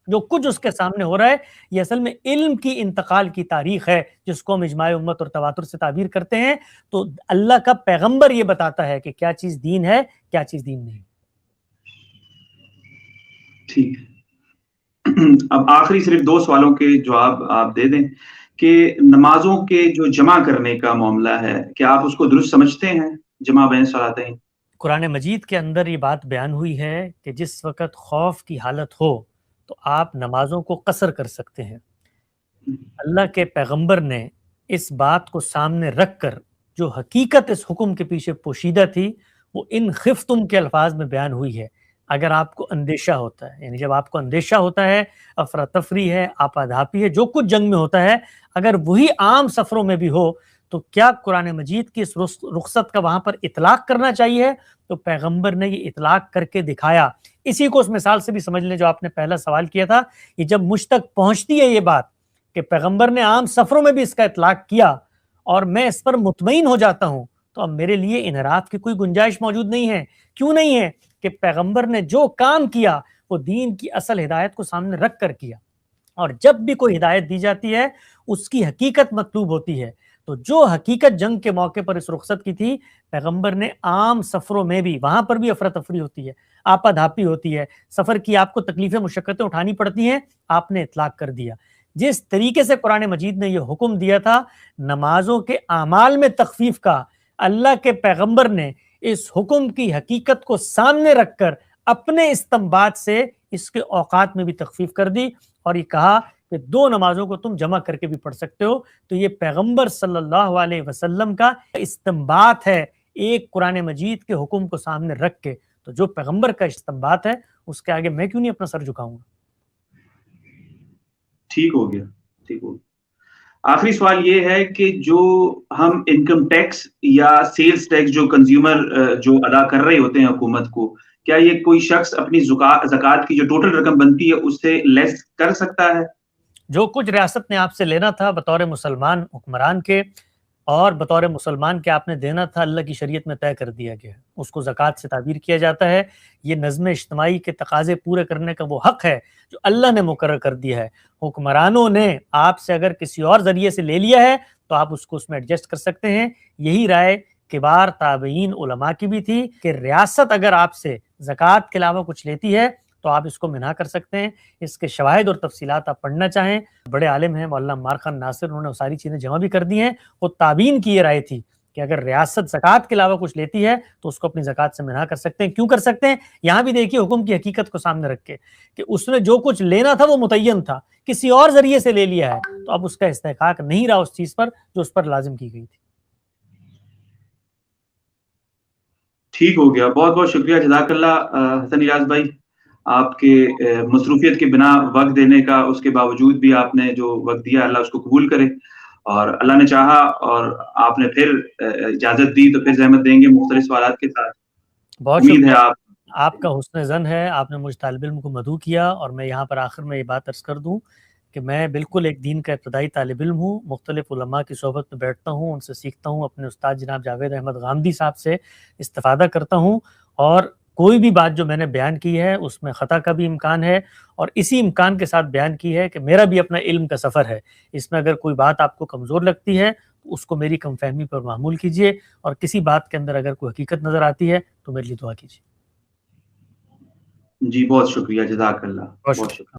جو کچھ اس کے سامنے ہو رہا ہے یہ اصل میں علم کی انتقال کی تاریخ ہے جس کو ہم اجماع امت اور تواتر سے تعبیر کرتے ہیں. تو اللہ کا پیغمبر یہ بتاتا ہے کہ کیا چیز دین ہے, کیا چیز دین نہیں. ٹھیک ہے, اب آخری صرف 2 سوالوں کے جواب آپ دے دیں کہ نمازوں کے جو جمع کرنے کا معاملہ ہے کیا آپ اس کو درست سمجھتے ہیں, جمع بین صلاتین؟ قرآن مجید کے اندر یہ بات بیان ہوئی ہے کہ جس وقت خوف کی حالت ہو تو آپ نمازوں کو قصر کر سکتے ہیں. اللہ کے پیغمبر نے اس بات کو سامنے رکھ کر جو حقیقت اس حکم کے پیچھے پوشیدہ تھی وہ ان خفتم کے الفاظ میں بیان ہوئی ہے. اگر آپ کو اندیشہ ہوتا ہے, یعنی جب آپ کو اندیشہ ہوتا ہے, افراتفری ہے, آپادھاپی ہے, جو کچھ جنگ میں ہوتا ہے, اگر وہی عام سفروں میں بھی ہو تو کیا قرآن مجید کی اس رخصت کا وہاں پر اطلاق کرنا چاہیے؟ تو پیغمبر نے یہ اطلاق کر کے دکھایا. اسی کو اس مثال سے بھی سمجھ لیں جو آپ نے پہلا سوال کیا تھا. یہ جب مجھ تک پہنچتی ہے یہ بات کہ پیغمبر نے عام سفروں میں بھی اس کا اطلاق کیا اور میں اس پر مطمئن ہو جاتا ہوں, تو اب میرے لیے انحراف کی کوئی گنجائش موجود نہیں ہے. کیوں نہیں ہے؟ کہ پیغمبر نے جو کام کیا وہ دین کی اصل ہدایت کو سامنے رکھ کر کیا, اور جب بھی کوئی ہدایت دی جاتی ہے اس کی حقیقت مطلوب ہوتی ہے. تو جو حقیقت جنگ کے موقع پر اس رخصت کی تھی, پیغمبر نے عام سفروں میں بھی, وہاں پر بھی افراتفری ہوتی ہے, آپادھاپی ہوتی ہے, سفر کی آپ کو تکلیفیں مشقتیں اٹھانی پڑتی ہیں, آپ نے اطلاق کر دیا. جس طریقے سے قرآن مجید نے یہ حکم دیا تھا نمازوں کے اعمال میں تخفیف کا, اللہ کے پیغمبر نے اس حکم کی حقیقت کو سامنے رکھ کر اپنے استنباط سے اس کے اوقات میں بھی تخفیف کر دی, اور یہ کہا کہ 2 نمازوں کو تم جمع کر کے بھی پڑھ سکتے ہو. تو یہ پیغمبر صلی اللہ علیہ وسلم کا استنباط ہے ایک قرآن مجید کے حکم کو سامنے رکھ کے. تو جو پیغمبر کا استنباط ہے اس کے آگے میں کیوں نہیں اپنا سر جھکاؤں گا. ٹھیک ہو گیا, ٹھیک ہو گیا. آخری سوال یہ ہے کہ جو ہم انکم ٹیکس یا سیلز ٹیکس جو کنزیومر جو ادا کر رہے ہوتے ہیں حکومت کو, کیا یہ کوئی شخص اپنی زکوٰۃ کی جو ٹوٹل رقم بنتی ہے اس سے لیس کر سکتا ہے؟ جو کچھ ریاست نے آپ سے لینا تھا بطور مسلمان حکمران کے اور بطور مسلمان کے آپ نے دینا تھا, اللہ کی شریعت میں طے کر دیا گیا ہے, اس کو زکوٰۃ سے تعبیر کیا جاتا ہے. یہ نظم اجتماعی کے تقاضے پورے کرنے کا وہ حق ہے جو اللہ نے مقرر کر دیا ہے. حکمرانوں نے آپ سے اگر کسی اور ذریعے سے لے لیا ہے تو آپ اس کو اس میں ایڈجسٹ کر سکتے ہیں. یہی رائے کبار تابعین علماء کی بھی تھی کہ ریاست اگر آپ سے زکوٰۃ کے علاوہ کچھ لیتی ہے تو آپ اس کو منع کر سکتے ہیں. اس کے شواہد اور تفصیلات آپ پڑھنا چاہیں, بڑے عالم ہیں مولانا عمار خان ناصر, انہوں نے وہ ساری چیزیں جمع بھی کر دی ہیں. وہ تابعین کی یہ رائے تھی کہ اگر ریاست زکوٰۃ کے علاوہ کچھ لیتی ہے تو اس کو اپنی زکوٰۃ سے منع کر سکتے ہیں. کیوں کر سکتے ہیں؟ یہاں بھی دیکھیے حکم کی حقیقت کو سامنے رکھ کے کہ اس نے جو کچھ لینا تھا وہ متعین تھا, کسی اور ذریعے سے لے لیا ہے تو اب اس کا استحقاق نہیں رہا اس چیز پر جو اس پر لازم کی گئی تھی. ٹھیک ہو گیا, بہت بہت شکریہ, جزاک اللہ حسن ایاز بھائی. آپ کے مصروفیت کے بنا وقت دینے کا, اس کے باوجود بھی آپ نے جو وقت دیا اللہ اس کو قبول کرے, اور اللہ نے چاہا اور آپ نے پھر اجازت دی تو پھر زحمت دیں گے مختلف سوالات کے ساتھ. بہت امید ہے آپ کا حسن ظن ہے, آپ نے مجھ طالب علم کو مدعو کیا. اور میں یہاں پر آخر میں یہ بات عرض کر دوں کہ میں بالکل ایک دین کا ابتدائی طالب علم ہوں, مختلف علماء کی صحبت میں بیٹھتا ہوں, ان سے سیکھتا ہوں, اپنے استاد جناب جاوید احمد غامدی صاحب سے استفادہ کرتا ہوں, اور کوئی بھی بات جو میں نے بیان کی ہے اس میں خطا کا بھی امکان ہے, اور اسی امکان کے ساتھ بیان کی ہے کہ میرا بھی اپنا علم کا سفر ہے. اس میں اگر کوئی بات آپ کو کمزور لگتی ہے اس کو میری کم فہمی پر معمول کیجئے، اور کسی بات کے اندر اگر کوئی حقیقت نظر آتی ہے تو میرے لیے دعا کیجیے۔ جی بہت شکریہ، جزاک اللہ، بہت بہت شکریہ۔ شکریہ۔